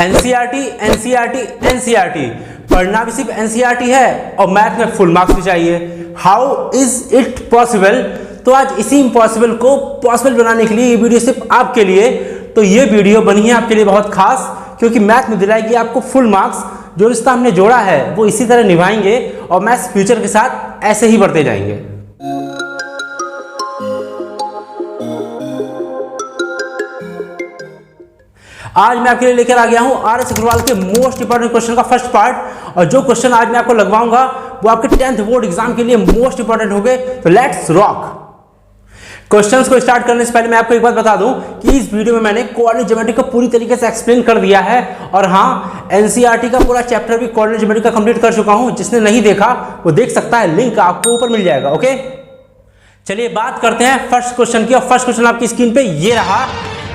NCERT NCERT NCERT पढ़ना भी सिर्फ एनसीईआरटी है और मैथ में फुल मार्क्स भी चाहिए। How is it possible? तो आज इसी इम्पॉसिबल को पॉसिबल बनाने के लिए ये वीडियो सिर्फ आपके लिए। तो ये वीडियो बनी है आपके लिए बहुत खास, क्योंकि मैथ में दिलाएगी आपको फुल मार्क्स। जो रिश्ता हमने जोड़ा है वो इसी तरह निभाएंगे और मैथ्स फ्यूचर के साथ ऐसे ही बढ़ते जाएंगे। आज मैं आपके लिए लेकर आ गया हूं आर.एस. अग्रवाल के मोस्ट इंपोर्टेंट क्वेश्चन का फर्स्ट पार्ट। और जो क्वेश्चन आज मैं आपको लगवाऊंगा वो आपके 10th बोर्ड एग्जाम के लिए मोस्ट इंपोर्टेंट होंगे। तो लेट्स रॉक। क्वेश्चंस को स्टार्ट करने से पहले मैं आपको एक बात बता दूं कि इस वीडियो में मैंने कोऑर्डिनेट ज्योमेट्री को पूरी तरीके से एक्सप्लेन कर दिया है। और हाँ, एनसीईआरटी का पूरा चैप्टर भी कोऑर्डिनेट ज्योमेट्री का कंप्लीट कर चुका हूं। जिसने नहीं देखा वो देख सकता है, लिंक आपको ऊपर मिल जाएगा। ओके, चलिए बात करते हैं फर्स्ट क्वेश्चन की। और फर्स्ट क्वेश्चन आपकी स्क्रीन पे ये रहा।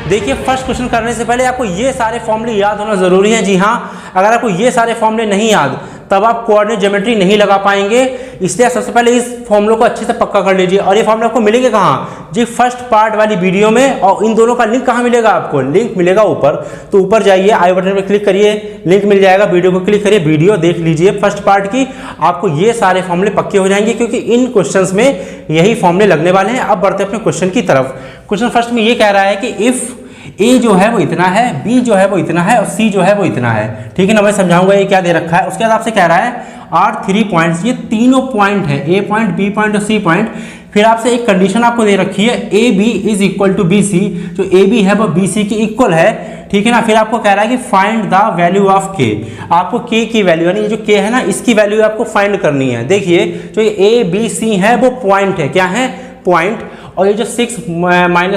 देखिए, फर्स्ट क्वेश्चन करने से पहले आपको ये सारे फॉर्मूले याद होना जरूरी है। जी हाँ, अगर आपको ये सारे फॉर्मूले नहीं याद तब आप कोऑर्डिनेट ज्योमेट्री नहीं लगा पाएंगे। इसलिए सबसे पहले इस फॉर्मूले को अच्छे से पक्का कर लीजिए। और ये फॉर्मूले आपको मिलेंगे कहाँ? जी फर्स्ट पार्ट वाली वीडियो में। और इन दोनों का लिंक कहाँ मिलेगा आपको? लिंक मिलेगा ऊपर। तो ऊपर जाइए, आई बटन पर क्लिक करिए, लिंक मिल जाएगा, वीडियो को क्लिक करिए, वीडियो देख लीजिए फर्स्ट पार्ट की। आपको ये सारे फॉर्मूले पक्के हो जाएंगे, क्योंकि इन क्वेश्चन में यही फॉर्मूले लगने वाले हैं। अब बढ़ते हैं अपने क्वेश्चन की तरफ। क्वेश्चन फर्स्ट में ये कह रहा है कि इफ ए जो है वो इतना है, बी जो है वो इतना है और सी जो है वो इतना है। ठीक है ना, मैं समझाऊंगा ये क्या दे रखा है। उसके बाद आपसे कह रहा है आर 3 पॉइंट्स, ये तीनों पॉइंट है, ए पॉइंट, बी पॉइंट और सी पॉइंट। फिर आपसे एक कंडीशन आपको दे रखी है, A B is equal to B C. जो ए बी है वो बी सी की इक्वल है। ठीक है ना। फिर आपको कह रहा है कि फाइंड द वैल्यू ऑफ के। आपको के की वैल्यू, यानी ये जो के है ना, इसकी वैल्यू आपको फाइंड करनी है। देखिए, जो ए बी सी है वो पॉइंट है। क्या है? पॉइंट। और ये जो 6 - 1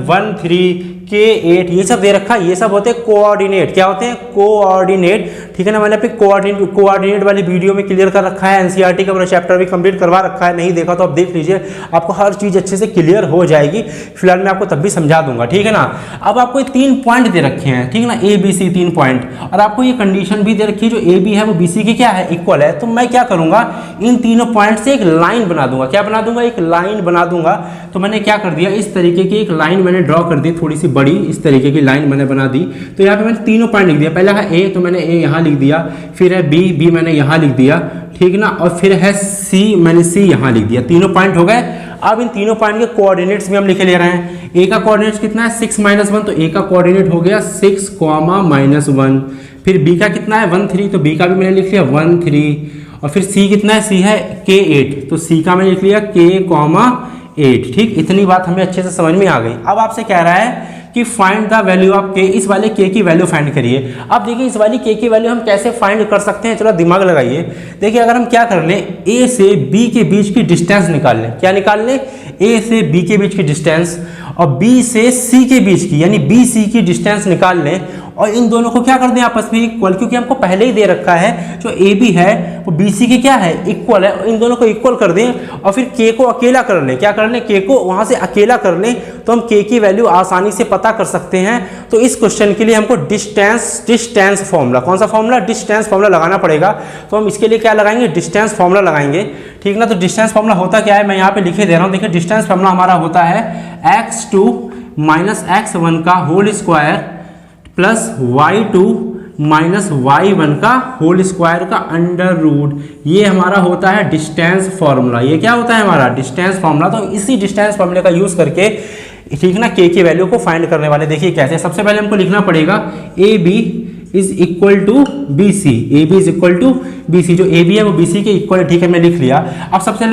1 3 के 8 ये सब दे रखा है, ये सब होते हैं कोऑर्डिनेट। क्या होते हैं? कोऑर्डिनेट। ठीक है ना। मैंने अपनी कोऑर्डिनेट वाली वीडियो में क्लियर कर रखा है। एनसीईआरटी का पूरा चैप्टर भी कंप्लीट करवा रखा है। नहीं देखा तो आप देख लीजिए, आपको हर चीज अच्छे से क्लियर हो जाएगी। फिलहाल मैं आपको तब भी समझा दूंगा। ठीक है ना। अब आपको ये 3 पॉइंट दे रखे हैं, ठीक है ना, ए बी सी 3 पॉइंट। और आपको ये कंडीशन भी दे रखी है, जो ए बी है वो बी सी की क्या है? इक्वल है। तो मैं क्या करूंगा, इन तीनों पॉइंट से एक लाइन बना दूंगा। क्या बना दूंगा? एक लाइन बना दूंगा। तो मैंने क्या कर दिया, इस तरीके की एक लाइन मैंने ड्रॉ कर दी, थोड़ी सी बड़ी, इस तरीके की लाइन मैंने बना दी। तो यहाँ पे मैंने तीनों पॉइंट लिख दिया। पहला है ए, तो मैंने ए यहाँ लिख दिया। फिर है बी, बी मैंने यहाँ लिख दिया। ठीक ना। और फिर है सी, मैंने सी यहाँ लिख दिया। तीनों पॉइंट हो गए। अब इन तीनों पॉइंट के कोऑर्डिनेट्स भी हम लिखे ले रहे हैं। ए का कोऑर्डिनेट्स कितना है? 6 - 1। तो ए का कोऑर्डिनेट हो गया 6, -1। फिर बी का कितना है? 1 3। तो बी का भी मैंने लिख लिया 1 3। और फिर सी कितना है? सी है के 8। तो सी का मैंने लिख लिया के, 8। ठीक, इतनी बात हमें अच्छे से समझ में आ गई। अब आपसे कह रहा है कि फाइंड द वैल्यू ऑफ के। इस वाले के की वैल्यू फाइंड करिए। अब देखिए, इस वाली के की वैल्यू हम कैसे फाइंड कर सकते हैं? चलो दिमाग लगाइए। देखिए, अगर हम क्या कर लें, ए से बी के बीच की डिस्टेंस निकाल लें। क्या निकाल लें? ए से बी के बीच की डिस्टेंस और बी से सी के बीच की, यानी बी सी की डिस्टेंस निकाल लें। और इन दोनों को क्या कर दें? आपस में इक्वल, क्योंकि हमको पहले ही दे रखा है जो ए बी है वो बी सी के क्या है? इक्वल है। इन दोनों को इक्वल कर दें और फिर के को अकेला कर लें। क्या कर लें? के को वहां से अकेला कर लें, तो हम के की वैल्यू आसानी से पता कर सकते हैं। तो इस क्वेश्चन के लिए हमको डिस्टेंस फॉर्मूला, कौन सा फॉर्मूला? डिस्टेंस फॉर्मूला लगाना पड़ेगा। तो हम इसके लिए क्या लगाएंगे? डिस्टेंस फॉर्मूला लगाएंगे। ठीक ना। तो डिस्टेंस फॉर्मूला होता क्या है, मैं यहाँ पे लिखे दे रहा हूँ। देखिए, डिस्टेंस फॉर्मूला हमारा होता है x2 - x1 का whole square plus y2 - y1 का होल स्क्वायर का अंडर रूट। ये हमारा होता है डिस्टेंस फॉर्मूला। ये क्या होता है? हमारा डिस्टेंस फॉर्मूला। तो इसी डिस्टेंस फॉर्मूले का यूज करके, ठीक ना, के की वैल्यू को फाइंड करने वाले। देखिए कैसे। सबसे पहले हमको लिखना पड़ेगा A B is equal to B C. A B is equal to B C. जो ए बी है वो बी सी के इक्वल है। ठीक है, मैं लिख लिया। अब सबसे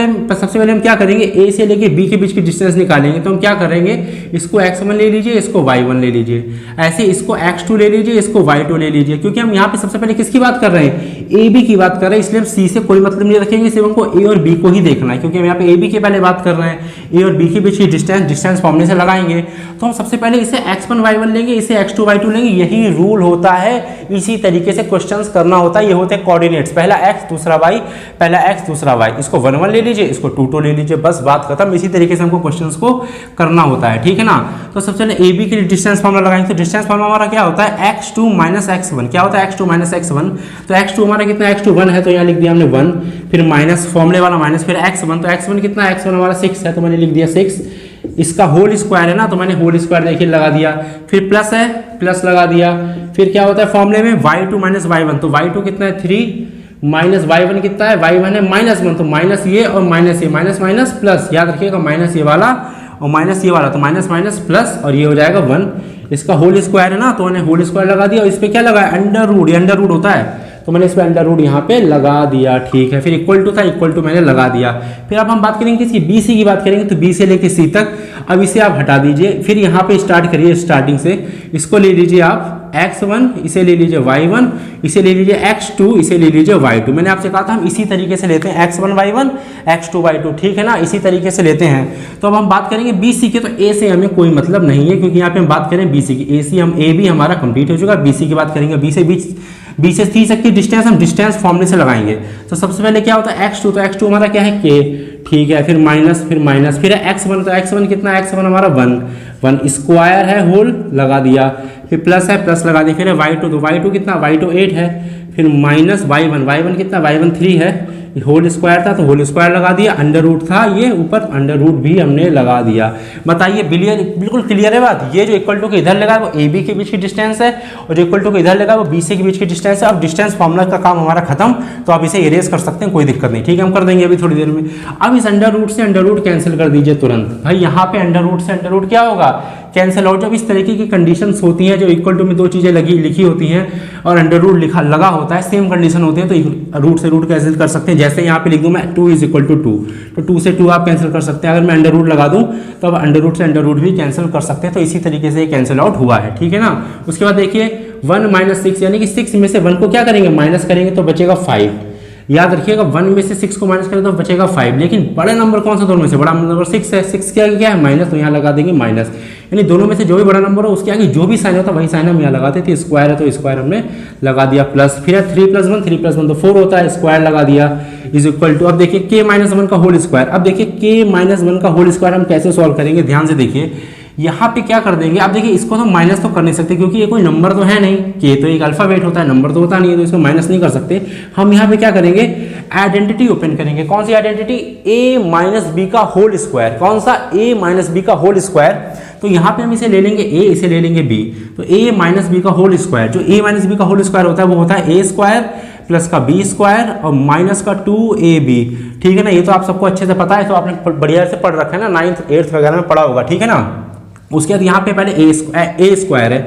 पहले हम क्या करेंगे, ए से लेके बी के बीच की डिस्टेंस निकालेंगे। तो हम क्या करेंगे, इसको x1 ले लीजिए, इसको y1 ले लीजिए, ऐसे इसको x2 ले लीजिए, इसको y2 ले लीजिए। क्योंकि हम यहाँ पे सबसे पहले किसकी बात कर रहे हैं? ए बी की बात कर रहे हैं। इसलिए हम सी से कोई मतलब नहीं रखेंगे, सिर्फ हमको ए और बी को ही देखना है। क्योंकि हम यहाँ पे ए बी के पहले बात कर रहे हैं, ए और बी के बीच की डिस्टेंस फॉर्मूले से लगाएंगे। तो हम सबसे पहले इसे x1 y1 लेंगे, इसे x2 y2 लेंगे। यही रूल होता है। इसी तरीके से क्वेश्चंस करना होता है। ये होते हैं कोऑर्डिनेट्स, पहला x दूसरा y, पहला x दूसरा y। इसको 1 1 ले लीजिए, इसको 2 2 ले लीजिए, बस बात खत्म। इसी तरीके से हमको क्वेश्चंस को करना होता है। ठीक है ना। तो सबसे पहले ए बी के लिए डिस्टेंस फॉर्मूला लगाएंगे। तो डिस्टेंस फॉर्मूला हमारा क्या होता है? x2 - x1। क्या होता है? x2 - x1। तो x2 हमारा कितना? x2 1 है, तो यहाँ लिख दिया हमने 1। फिर माइनस, फॉर्मूले वाला माइनस, फिर x1। तो x1 कितना? x1 हमारा 6 है, तो मैंने लिख दिया 6। इसका होल स्क्वायर है ना, तो मैंने होल स्क्वायर देखिए लगा दिया। फिर प्लस है, प्लस लगा दिया। फिर क्या होता है फॉर्मूले में y2 माइनस y1, तो y2 कितना है 3 माइनस y1 कितना है, y1 है -1, तो माइनस ये और माइनस ये, माइनस माइनस प्लस, याद रखिएगा माइनस ये वाला और माइनस ये वाला, तो माइनस माइनस प्लस और ये हो जाएगा 1। इसका होल स्क्वायर है ना, तो मैंने होल स्क्वायर लगा दिया और इस पर क्या लगा है अंडर रूट, अंडर रूट होता है तो मैंने इस पर अंडर रूट यहाँ पे लगा दिया, ठीक है। फिर इक्वल टू था, इक्वल टू मैंने लगा दिया। फिर अब हम बात करेंगे किसकी, बी सी की बात करेंगे, तो बी से लेके सी तक। अब इसे आप हटा दीजिए, फिर यहाँ पे स्टार्ट करिए स्टार्टिंग से। इसको ले लीजिए आप x1, इसे ले लीजिए y1, इसे ले लीजिए x2, इसे ले लीजिए y2। मैंने आपसे कहा था हम इसी तरीके से लेते हैं x1 y1 x2 y2, ठीक है ना, इसी तरीके से लेते हैं। तो अब हम बात करेंगे बी सी के, तो ए से हमें कोई मतलब नहीं है क्योंकि यहाँ पे हम बात करें बी सी की। ए सी हम ए भी हमारा कंप्लीट हो चुका है, बी सी की बात करेंगे। बी से सी तक की डिस्टेंस हम डिस्टेंस फॉर्मूले से लगाएंगे। तो सबसे पहले क्या होता है x2, तो x2 हमारा क्या है k, ठीक है। फिर माइनस, फिर है x1, तो x1 कितना है, x1 हमारा 1 स्क्वायर है, होल लगा दिया। फिर प्लस है, प्लस लगा दिया। फिर है y2, तो y2 कितना, y2 8 है। फिर माइनस y1 कितना, y1 3 है, होल स्क्वायर था तो होल स्क्वायर लगा दिया, अंडर रूट था ये ऊपर, अंडर रूट भी हमने लगा दिया। बताइए बिल्कुल क्लियर है बात। ये जो इक्वल टू के इधर लगा है वो ए बी के बीच की डिस्टेंस है और जो इक्वल टू के इधर लगा है वो बी सी के बीच की डिस्टेंस है। अब डिस्टेंस फॉर्मूला का काम हमारा खत्म, तो आप इसे इरेज कर सकते हैं, कोई दिक्कत नहीं, ठीक है, हम कर देंगे अभी थोड़ी देर में। अब इस अंडर रूट से अंडर रूट कैंसिल कर दीजिए तुरंत। भाई यहाँ पे अंडर रूट से अंडर रूट क्या होगा, कैंसिल आउट। जब इस तरीके की कंडीशंस होती हैं, जो इक्वल टू में दो चीजें लिखी होती हैं और अंडर रूट लगा होता है, सेम कंडीशन होती है, तो रूट से रूट कैंसिल कर सकते हैं। जैसे यहाँ पे लिख दूं मैं 2 = 2, तो 2 से 2 आप कैंसिल कर सकते हैं। अगर मैं अंडर रूट लगा दूं तो अब अंडर रूट से अंडर रूट भी कैंसिल कर सकते हैं। तो इसी तरीके से ये कैंसिल आउट हुआ है, ठीक है ना। उसके बाद देखिए 1 - 6, यानी कि 6 में से 1 को क्या करेंगे, माइनस करेंगे तो बचेगा 5। याद रखिएगा 1 में से 6 को माइनस करें तो बचेगा 5। लेकिन बड़ा नंबर कौन सा दोनों में से, बड़ा नंबर 6 है। 6 के आगे क्या है, माइनस, तो यहाँ लगा देंगे माइनस। यानी दोनों में से जो भी बड़ा नंबर हो उसके आगे जो भी साइन होता है वही साइन हम यहाँ लगाते थे। स्क्वायर है तो स्क्वायर हमने लगा दिया, प्लस। फिर है 3 + 1 तो 4 होता है, स्क्वायर लगा दिया, इज इक्वल टू। अब देखिए k - 1 का होल स्क्वायर। अब देखिए k - 1 का होल स्क्वायर हम कैसे सॉल्व करेंगे, ध्यान से देखिए। यहाँ पे क्या कर देंगे, आप देखिए इसको तो माइनस तो कर नहीं सकते क्योंकि ये कोई नंबर तो है नहीं, के तो एक अल्फाबेट होता है, नंबर तो होता नहीं है, तो इसको माइनस नहीं कर सकते। हम यहाँ पे क्या करेंगे, आइडेंटिटी ओपन करेंगे। कौन सी आइडेंटिटी, a - b का होल स्क्वायर। कौन सा, a - b का होल स्क्वायर। तो यहाँ पे हम इसे ले लेंगे a, इसे ले लेंगे b, तो a - b का होल स्क्वायर। जो a - b का होल स्क्वायर होता है वो होता है a² प्लस का b² और माइनस का 2ab, ठीक है ना। ये तो आप सबको अच्छे से पता है, तो आपने बढ़िया से पढ़ रखा है ना, 9th 8th वगैरह में पढ़ा होगा, ठीक है ना। उसके बाद यहाँ पे पहले a² है,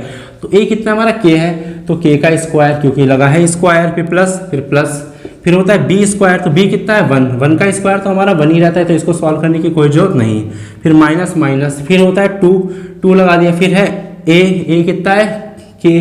तो a कितना हमारा k है, तो k का स्क्वायर क्योंकि लगा है स्क्वायर, फिर प्लस, फिर होता है b², तो b कितना है 1 का स्क्वायर तो हमारा 1 ही रहता है, तो इसको सॉल्व करने की कोई जरूरत नहीं। फिर माइनस, फिर होता है 2 लगा दिया। फिर है a कितना है k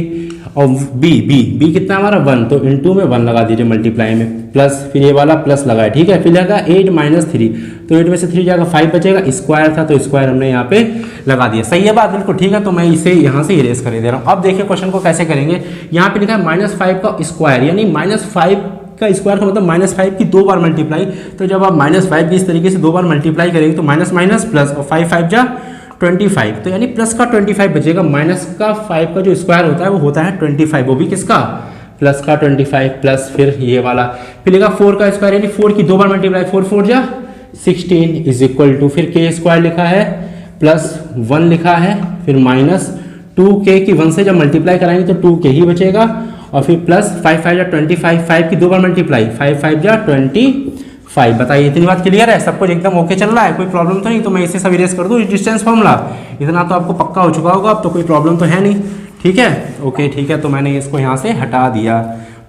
और b कितना हमारा 1, तो इनटू में 1 लगा दीजिए, मल्टीप्लाई में प्लस, फिर ये वाला प्लस लगा है, ठीक है। फिर लगा 8 - 3, तो 8 में से 3 जाएगा 5 बचेगा, स्क्वायर था तो स्क्वायर हमने यहाँ पे लगा दिया। सही है बात, बिल्कुल ठीक है। तो मैं इसे यहाँ से इरेज कर दे रहा हूँ। अब देखिए क्वेश्चन को कैसे करेंगे। यहाँ पे लिखा है -5 का स्क्वायर, यानी -5 का स्क्वायर का मतलब -5 की 2 बार मल्टीप्लाई। तो जब आप -5 की इस तरीके से 2 बार मल्टीप्लाई करेंगे तो माइनस माइनस प्लस, और 5 × 5 = 25, तो यानी प्लस का 25 बचेगा। माइनस का 5 का जो स्क्वायर होता है वो होता है 25, वो भी किसका, प्लस का 25, प्लस फिर ये वाला। फिर लिखा 4 का स्क्वायर, यानी 4 की 2 बार मल्टीप्लाई, 4 × 4 = 16 इज इक्वल टू, फिर k² लिखा है, प्लस 1 लिखा है, फिर माइनस 2k की 1 से जब मल्टीप्लाई कराएंगे तो 2k ही बचेगा, और फिर प्लस 5 × 5 = 25, 5 की 2 बार मल्टीप्लाई, 5 × 5 = 25। बताइए इतनी बात क्लियर है, सब कुछ एकदम ओके चल रहा है, कोई प्रॉब्लम तो नहीं। तो मैं इसे सब इरेज कर दूँ, डिस्टेंस फॉर्मूला इतना तो आपको पक्का हो चुका होगा, अब तो कोई प्रॉब्लम तो है नहीं, ठीक है, ओके ठीक है। तो मैंने इसको यहाँ से हटा दिया,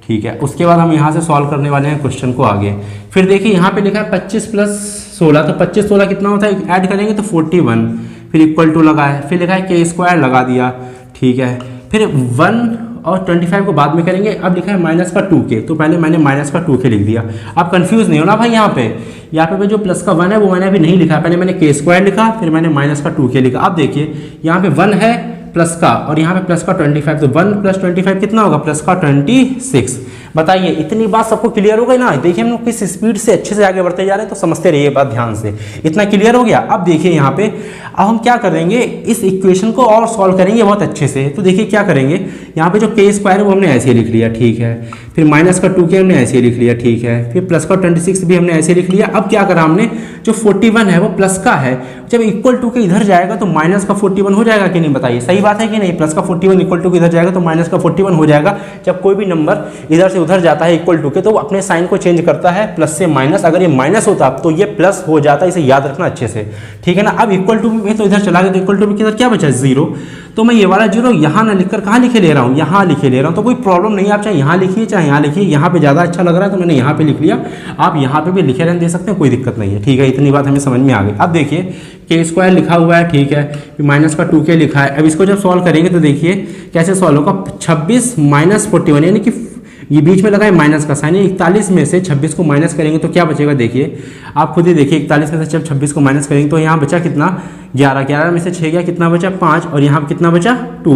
ठीक है। उसके बाद हम यहाँ से सॉल्व करने वाले हैं क्वेश्चन को आगे। फिर देखिए यहाँ पे लिखा है 25 + 16, तो 25 16 कितना होता है, ऐड करेंगे तो 41, फिर इक्वल टू लगा है, फिर लिखा है k² लगा दिया, ठीक है। फिर 1 और 25 को बाद में करेंगे। अब लिखा है माइनस का 2k, तो पहले मैंने माइनस का 2k लिख दिया। आप कंफ्यूज नहीं होना भाई, यहाँ पे जो प्लस का 1 है वो मैंने अभी नहीं लिखा, पहले मैंने k² लिखा, फिर मैंने माइनस का 2k लिखा। अब देखिए यहाँ पे 1 है प्लस का, और यहाँ पे प्लस का 25, तो 1 + 25 कितना होगा, प्लस का 26। बताइए, इतनी बात सबको क्लियर हो गई ना? देखिए हम लोग किस स्पीड से अच्छे से आगे बढ़ते जा रहे हैं, तो समझते रहिए बात ध्यान से। इतना क्लियर हो गया? अब देखिए यहाँ पे अब हम क्या करेंगे, इस इक्वेशन को और सॉल्व करेंगे बहुत अच्छे से। तो देखिए क्या करेंगे, यहाँ पे जो के स्क्वायर है वो हमने ऐसे लिख लिया, ठीक है। फिर माइनस का 2k हमने ऐसे लिख लिया, ठीक है। फिर प्लस का 26 भी हमने ऐसे लिख लिया। अब क्या करा हमने, जो 41 है वो प्लस का है, जब इक्वल टू के इधर जाएगा तो माइनस का 41 हो जाएगा कि नहीं? बताइए, सही बात है कि नहीं? प्लस का 41 इक्वल टू के इधर जाएगा तो माइनस का 41 हो जाएगा। जब कोई भी नंबर इधर से उधर जाता है इक्वल टू के, तो वो अपने साइन को चेंज करता है प्लस से माइनस। अगर ये माइनस होता तो ये प्लस हो जाता, इसे याद रखना अच्छे से, ठीक है ना। अब इक्वल टू में तो इधर चला गया, तो इक्वल टू में किधर क्या बचा? 0। तो मैं ये वाला 0 यहाँ ना लिखकर कहाँ लिखे ले रहा हूँ? यहाँ लिखे ले रहा हूँ। तो कोई प्रॉब्लम नहीं है, आप चाहे यहाँ लिखिए चाहे यहाँ लिखिए, यहाँ पे ज़्यादा अच्छा लग रहा है तो मैंने यहाँ पे लिख लिया। आप यहाँ पे भी लिखे रहने दे सकते हैं, कोई दिक्कत नहीं है, ठीक है। इतनी बात हमें समझ में आ गई। अब देखिए के स्क्वायर लिखा हुआ है, ठीक है, फिर माइनस का 2k लिखा है। अब इसको जब सॉल्व करेंगे तो देखिए कैसे सॉल्व होगा। 26 माइनस 41 यानी कि ये बीच में लगा है माइनस का साइन, 41 में से 26 को माइनस करेंगे तो क्या बचेगा? देखिए आप खुद ही देखिए, 41 में से जब 26 को माइनस करेंगे तो यहाँ बचा कितना? 11। 11 में से 6 गया, कितना बचा? 5। और यहाँ कितना बचा? 2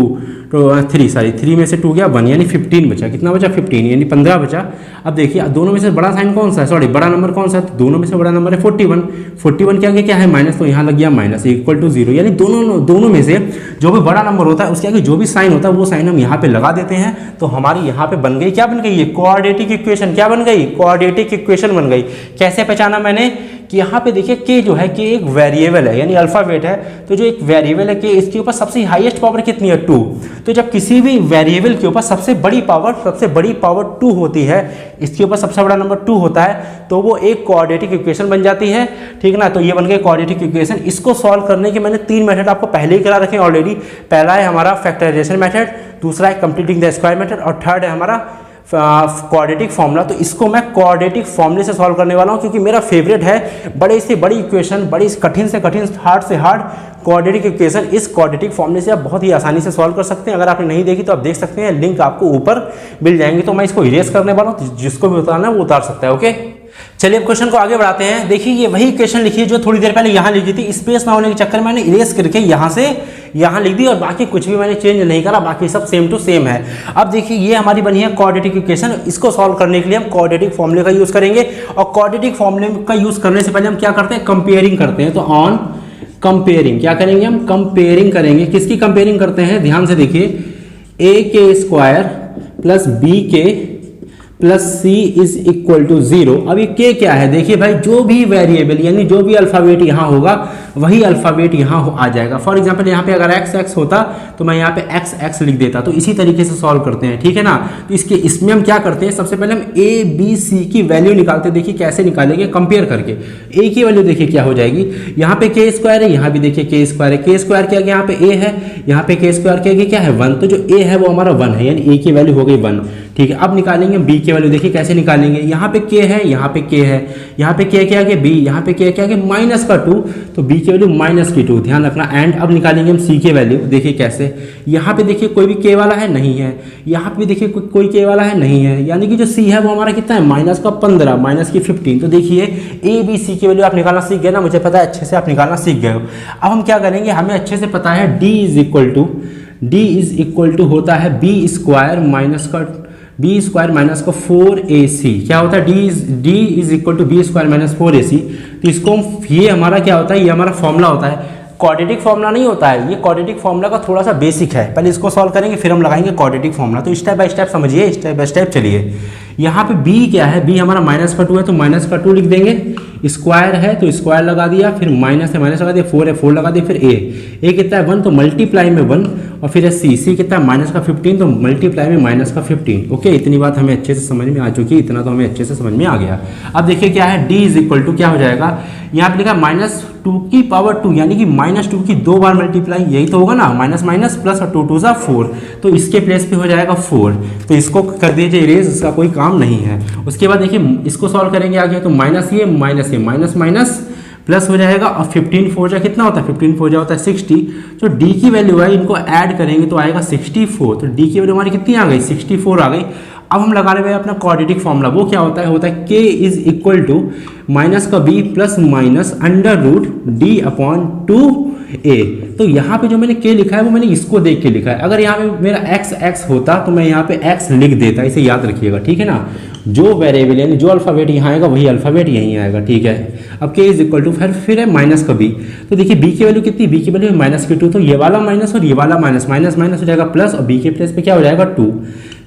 3 में से 2 गया 1, यानी 15 बचा। कितना बचा? 15, यानी 15 बचा। अब देखिए दोनों में से बड़ा साइन कौन सा है, सॉरी बड़ा नंबर कौन सा है? तो दोनों में से बड़ा नंबर है 41। 41 के आगे क्या है? माइनस, तो यहाँ लग गया माइनस, इक्वल टू 0। यानी दोनों में से जो भी बड़ा नंबर होता है उसके आगे जो भी साइन होता है वो साइन हम यहाँ पे लगा देते हैं। तो हमारी यहाँ पे बन गई, क्या बन गई? ये क्वाड्रेटिक इक्वेशन। क्या बन गई? क्वाड्रेटिक इक्वेशन बन गई। कैसे पहचाना मैंने कि यहाँ पे देखिए के जो है, के एक वेरिएबल है यानी अल्फाबेट है। तो जो एक वेरिएबल है के, इसके ऊपर सबसे हाईएस्ट पावर कितनी है? 2। तो जब किसी भी वेरिएबल के ऊपर सबसे बड़ी पावर 2 होती है, इसके ऊपर सबसे बड़ा नंबर 2 होता है, तो वो एक क्वाड्रेटिक इक्वेशन बन जाती है, ठीक ना। तो ये बन गई क्वाड्रेटिक इक्वेशन। इसको सॉल्व करने के मैंने 3 मेथड आपको पहले ही करा रखे हैं ऑलरेडी। पहला है हमारा फैक्टराइजेशन मेथड, दूसरा है कंप्लीटिंग द स्क्वायर मेथड, और थर्ड है हमारा क्वाड्रेटिक फॉर्मूला। तो इसको मैं क्वाड्रेटिक फॉर्मूले से सॉल्व करने वाला हूं, क्योंकि मेरा फेवरेट है। बड़े से बड़ी इक्वेशन, बड़ी कठिन से कठिन, हार्ड से हार्ड क्वाड्रेटिक इक्वेशन इस क्वाड्रेटिक फॉर्मूले से आप बहुत ही आसानी से सॉल्व कर सकते हैं। अगर आपने नहीं देखी तो आप देख सकते हैं, लिंक आपको ऊपर मिल जाएंगे। तो मैं इसको इरेज करने वाला हूँ, जिसको भी उतारना है वो उतार सकता है। ओके, चलिए अब क्वेश्चन को आगे बढ़ाते हैं। देखिए ये वही इक्वेशन लिखी जो थोड़ी देर पहले यहाँ लिखी थी। स्पेस ना होने के चक्कर में मैंने इरेज करके यहाँ से यहाँ लिख दी, और बाकी कुछ भी मैंने चेंज नहीं करा, बाकी सब सेम टू सेम है। अब देखिए ये हमारी बनी है क्वाड्रेटिक इक्वेशन। इसको सॉल्व करने के लिए हम क्वाड्रेटिक फॉर्मूले का यूज करेंगे, और क्वाड्रेटिक फॉर्मूले का यूज करने से पहले हम क्या करते हैं? कंपेयरिंग करते हैं। तो ऑन कंपेयरिंग क्या करेंगे? हम कंपेयरिंग करेंगे। किसकी कंपेयरिंग करते हैं? ध्यान से देखिए, ए के स्क्वायर प्लस बी के plus C is equal to 0। अब ये के क्या है? देखिए भाई, जो भी वेरिएबल यानी जो भी अल्फाबेट यहाँ होगा वही अल्फाबेट यहाँ आ जाएगा। फॉर एग्जांपल यहाँ पे अगर एक्स एक्स होता तो मैं यहाँ पे एक्स एक्स लिख देता। तो इसी तरीके से सॉल्व करते हैं, ठीक है ना। तो इसमें हम क्या करते हैं? सबसे पहले हम ए बी सी की वैल्यू निकालते हैं। देखिए कैसे निकालेंगे? कंपेयर करके। ए की वैल्यू देखिए क्या हो जाएगी, यहाँ पे के स्क्वायर है, यहाँ भी देखिए के स्क्वायर है। के स्क्वायर के आगे यहाँ पे ए है, यहाँ पे के स्क्वायर के आगे क्या है? 1। तो जो ए है वो हमारा 1 है, यानी ए की वैल्यू हो गई 1, ठीक है। अब निकालेंगे बी की वैल्यू। देखिए कैसे निकालेंगे? यहाँ पे के है, यहाँ पे के है, यहाँ पे के आगे बी, यहाँ पे के आगे माइनस का 2, तो बी की वैल्यू माइनस की 2, ध्यान रखना। एंड अब निकालेंगे हम सी की वैल्यू। देखिए कैसे, यहाँ पे देखिए कोई भी के वाला है नहीं है, यहाँ पे देखिए कोई के वाला है नहीं है, यानी कि जो सी है वो हमारा कितना है? माइनस का 15, माइनस की 15। तो देखिए ए बी सी की वैल्यू आप निकालना सीख गए ना, मुझे पता है अच्छे से आप निकालना सीख गए हो। अब हम क्या करेंगे? हमें अच्छे से पता है डी इज इक्वल टू होता है बी स्क्वायर माइनस का बी स्क्वायर माइनस का 4ac। क्या होता है? D is equal to B square minus 4ac। तो इसको ये हमारा क्या होता है? ये हमारा फॉर्मूला होता है। क्वाड्रेटिक फॉर्मूला नहीं होता है, ये क्वाड्रेटिक फॉर्मूला का थोड़ा सा बेसिक है। पहले इसको सॉल्व करेंगे फिर हम लगाएंगे क्वाड्रेटिक फॉर्मूला। तो स्टेप बाय स्टेप समझिए, स्टेप बाय स्टेप चलिए। यहाँ पे b क्या है? b हमारा माइनस का 2 है, तो माइनस का 2 लिख देंगे। स्क्वायर है तो स्क्वायर लगा दिया, फिर माइनस है माइनस लगा दिया, 4 है 4 लगा दिया, फिर a कितना है? 1, तो मल्टीप्लाई में 1, और फिर c कितना है? माइनस का 15, तो मल्टीप्लाई में माइनस का 15। ओके, इतनी बात हमें अच्छे से समझ में आ चुकी है, इतना तो हमें अच्छे से समझ में आ गया। अब देखिए क्या है, d इज इक्वल टू क्या हो जाएगा? यहाँ पे लिखा -2 की पावर 2, यानी कि -2 की 2 बार मल्टीप्लाई, यही तो होगा ना, माइनस माइनस प्लस और 2 2 सा 4, तो इसके प्लेस पे हो जाएगा 4। तो इसको कर दीजिए इरेज, इसका कोई काम नहीं है। उसके बाद देखिए इसको सॉल्व करेंगे आगे, तो माइनस ये माइनस प्लस हो जाएगा और 15 4 जा कितना होता है, 15 4 जा होता है 60। जो डी की वैल्यू है इनको ऐड करेंगे तो आएगा 64। तो डी की वैल्यू हमारी कितनी आ गई, 64 आ गई। अब हम लगा रहे हैं अपना क्वाड्रेटिक फॉर्मूला, वो क्या होता है k is equal to minus का b plus minus under root D upon 2a। तो यहाँ पे जो मैंने k लिखा है वो मैंने इसको देख के लिखा है। अगर यहाँ पे मेरा x होता तो मैं यहाँ पे x लिख देता, इसे याद रखिएगा, ठीक है ना। जो वेरिएबल यानी जो अल्फाबेट यहाँ आएगा वही अल्फाबेट यहीं आएगा, ठीक है। अब k इज इक्वल टू फिर है माइनस का b। तो देखिए b की वैल्यू कितनी, b की वैल्यू माइनस की 2। तो ये वाला माइनस और ये वाला माइनस, माइनस माइनस हो जाएगा प्लस, और b के प्लेस पे क्या हो जाएगा 2।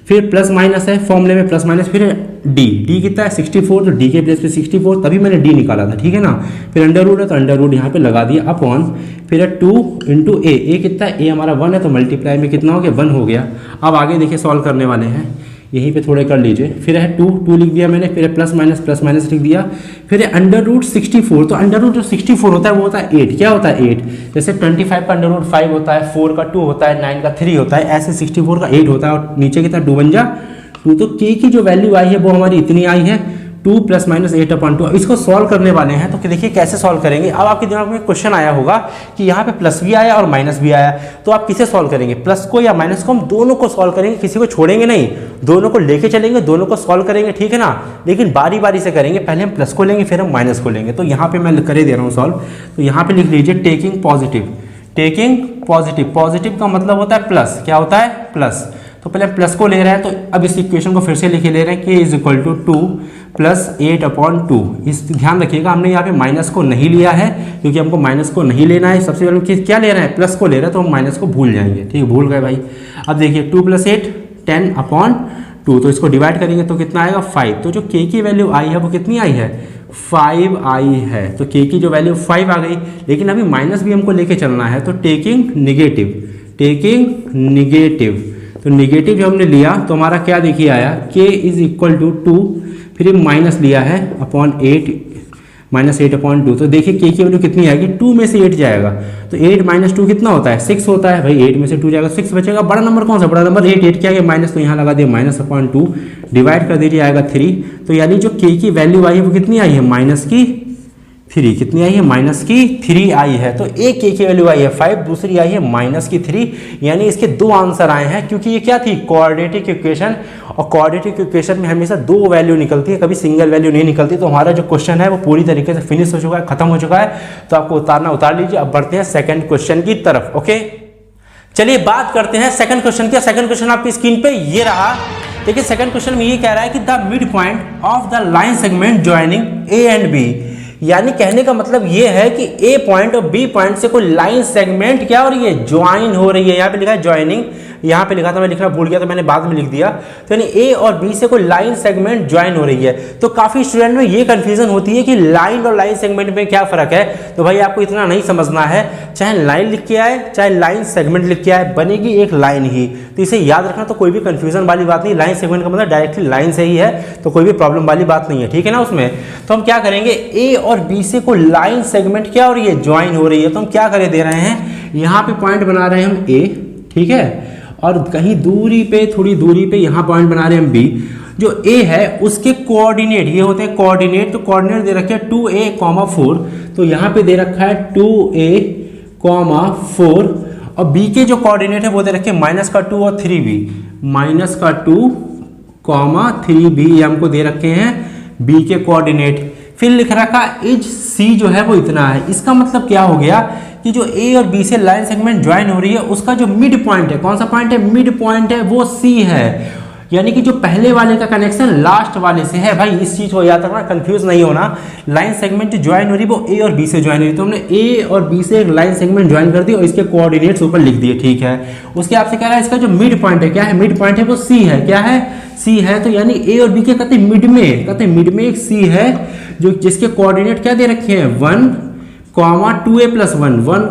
फिर प्लस माइनस है फॉर्मूले में, प्लस माइनस, फिर डी कितना है 64। तो डी के प्लेस पे 64, तभी मैंने डी निकाला था, ठीक है ना। फिर अंडर रूट है तो अंडर रूट यहाँ पे लगा दिया अपॉन, फिर है 2 इंटू ए कितना है, ए हमारा 1 है तो मल्टीप्लाई में कितना हो गया, 1 हो गया। अब आगे देखिए सॉल्व करने वाले हैं, यहीं पे थोड़े कर लीजिए। फिर है 2 लिख दिया मैंने, फिर है प्लस माइनस लिख दिया, फिर है अंडर रूट 64। तो अंडर रूट जो 64 होता है वो होता है 8। क्या होता है 8, जैसे 25 का अंडर रूट 5 होता है, 4 का 2 होता है, 9 का 3 होता है, ऐसे 64 का 8 होता है। और नीचे कितना 2 बन जा 2। तो k की जो वैल्यू आई है वो हमारी इतनी आई है 2 प्लस माइनस 8/2। इसको सॉल्व करने वाले हैं, तो देखिए कैसे सॉल्व करेंगे। अब आपके दिमाग में क्वेश्चन आया होगा कि यहाँ पे प्लस भी आया और माइनस भी आया, तो आप किसे सॉल्व करेंगे, प्लस को या माइनस को। हम दोनों को सॉल्व करेंगे, किसी को छोड़ेंगे नहीं, दोनों को लेके चलेंगे, दोनों को सॉल्व करेंगे, ठीक है ना। लेकिन बारी बारी से करेंगे, पहले हम प्लस को लेंगे फिर हम माइनस को लेंगे। तो यहाँ पे मैं करे दे रहा हूँ सॉल्व। तो यहाँ पे लिख लीजिए टेकिंग पॉजिटिव। पॉजिटिव का मतलब होता है प्लस, क्या होता है प्लस। तो पहले प्लस को ले रहे हैं, तो अब इस इक्वेशन को फिर से लिखे ले रहे हैं, k is equal to 2 plus 8/2। इस ध्यान रखिएगा हमने यहाँ पे माइनस को नहीं लिया है, क्योंकि हमको माइनस को नहीं लेना है। सबसे पहले क्या ले रहे हैं, प्लस को ले रहे हैं, तो हम माइनस को भूल जाएंगे, ठीक है, भूल गए भाई। अब देखिए 2 + 8 10/2। तो इसको डिवाइड करेंगे तो कितना आएगा 5। तो जो k की वैल्यू आई है वो कितनी आई है, 5 आई है। तो k की जो वैल्यू 5 आ गई, लेकिन अभी माइनस भी हमको लेके चलना है, तो टेकिंग निगेटिव। तो निगेटिव जो हमने लिया तो हमारा क्या देखिए आया, k इज इक्वल टू 2, फिर माइनस लिया है अपॉन 8 -8/2। तो देखिए k की वैल्यू कितनी आएगी, 2 में से 8 जाएगा, तो 8 - 2 कितना होता है 6 होता है भाई। 8 में से 2 जाएगा 6 बचेगा। बड़ा नंबर कौन सा, बड़ा नंबर 8 क्या है माइनस, तो यहाँ लगा दिया -/2, डिवाइड कर दीजिए आएगा 3। तो यानी जो k की वैल्यू आई है वो कितनी आई है, -3। कितनी आई है, -3 आई है। तो एक k की वैल्यू आई है 5, दूसरी आई है -3, यानी इसके 2 आंसर आए हैं, क्योंकि ये क्या थी क्वाड्रेटिक इक्वेशन, और क्वाड्रेटिक इक्वेशन में हमेशा 2 वैल्यू निकलती है, कभी सिंगल वैल्यू नहीं निकलती। तो हमारा जो क्वेश्चन है वो पूरी तरीके से फिनिश हो चुका है, खत्म हो चुका है। तो आपको उतार लीजिए। अब बढ़ते हैं सेकंड क्वेश्चन की तरफ। ओके, चलिए बात करते हैं सेकंड क्वेश्चन की। सेकंड क्वेश्चन आपकी स्क्रीन पे ये रहा। देखिए सेकंड क्वेश्चन में ये कह रहा है कि the mid point of the line segment joining A and B, यानी कहने का मतलब ये है कि ए पॉइंट और बी पॉइंट से कोई लाइन सेगमेंट क्या हो रही है, ज्वाइन हो रही है। यहाँ पे लिखा है ज्वाइनिंग, यहाँ पे लिखा था, मैं लिखना भूल गया तो मैंने बाद में लिख दिया। तो यानी ए और बी से कोई लाइन सेगमेंट ज्वाइन हो रही है। तो काफी स्टूडेंट में ये कंफ्यूजन होती है कि लाइन और लाइन सेगमेंट में क्या फर्क है। तो भाई आपको इतना नहीं समझना है, चाहे लाइन लिख के आए चाहे लाइन सेगमेंट लिख के आए, बनेगी एक लाइन ही। तो इसे याद रखना, तो कोई भी कंफ्यूजन वाली बात नहीं। लाइन सेगमेंट का मतलब डायरेक्टली लाइन से ही है, तो कोई भी प्रॉब्लम वाली बात नहीं है, ठीक है ना उसमें। तो हम क्या करेंगे, ए और बी से कोई लाइन सेगमेंट क्या हो रही है, ज्वाइन हो रही है। तो हम क्या करे दे रहे हैं, यहाँ पे पॉइंट बना रहे हैं हम ए, ठीक है, और कहीं दूरी पे, थोड़ी दूरी पे यहाँ पॉइंट बना रहे हैं हम बी। जो ए है उसके कोऑर्डिनेट ये होते हैं कोऑर्डिनेट। तो कोऑर्डिनेट दे रखे हैं 2a, 4। तो यहाँ पे दे रखा है 2a, 4, और बी के जो कोऑर्डिनेट है वो दे रखे हैं -2 और 3b, -2, 3b ये हमको दे रखे हैं बी के कोऑर्डिनेट। फिर लिख रखा इज सी जो है वो इतना है। इसका मतलब क्या हो गया कि जो ए और बी से लाइन सेगमेंट ज्वाइन हो रही है उसका जो मिड पॉइंट है, कौन सा पॉइंट है, मिड पॉइंट है, वो सी है। यानी कि जो पहले वाले का कनेक्शन लास्ट वाले से है। भाई इस चीज को याद रखना, कंफ्यूज नहीं होना। लाइन सेगमेंट जो ज्वाइन हो रही है वो ए और बी से ज्वाइन हो रही है। तो हमने ए और बी से एक लाइन सेगमेंट ज्वाइन कर दी और इसके कोऑर्डिनेट्स ऊपर लिख दिए, ठीक है। उसके आपसे कह रहा है इसका जो मिड पॉइंट है, क्या है मिड पॉइंट है, वो सी है। क्या है, सी है। तो यानी ए और बी के कहते मिड में एक सी है, जो जिसके कोऑर्डिनेट क्या दे रखे हैं 1, 2a+1, 1,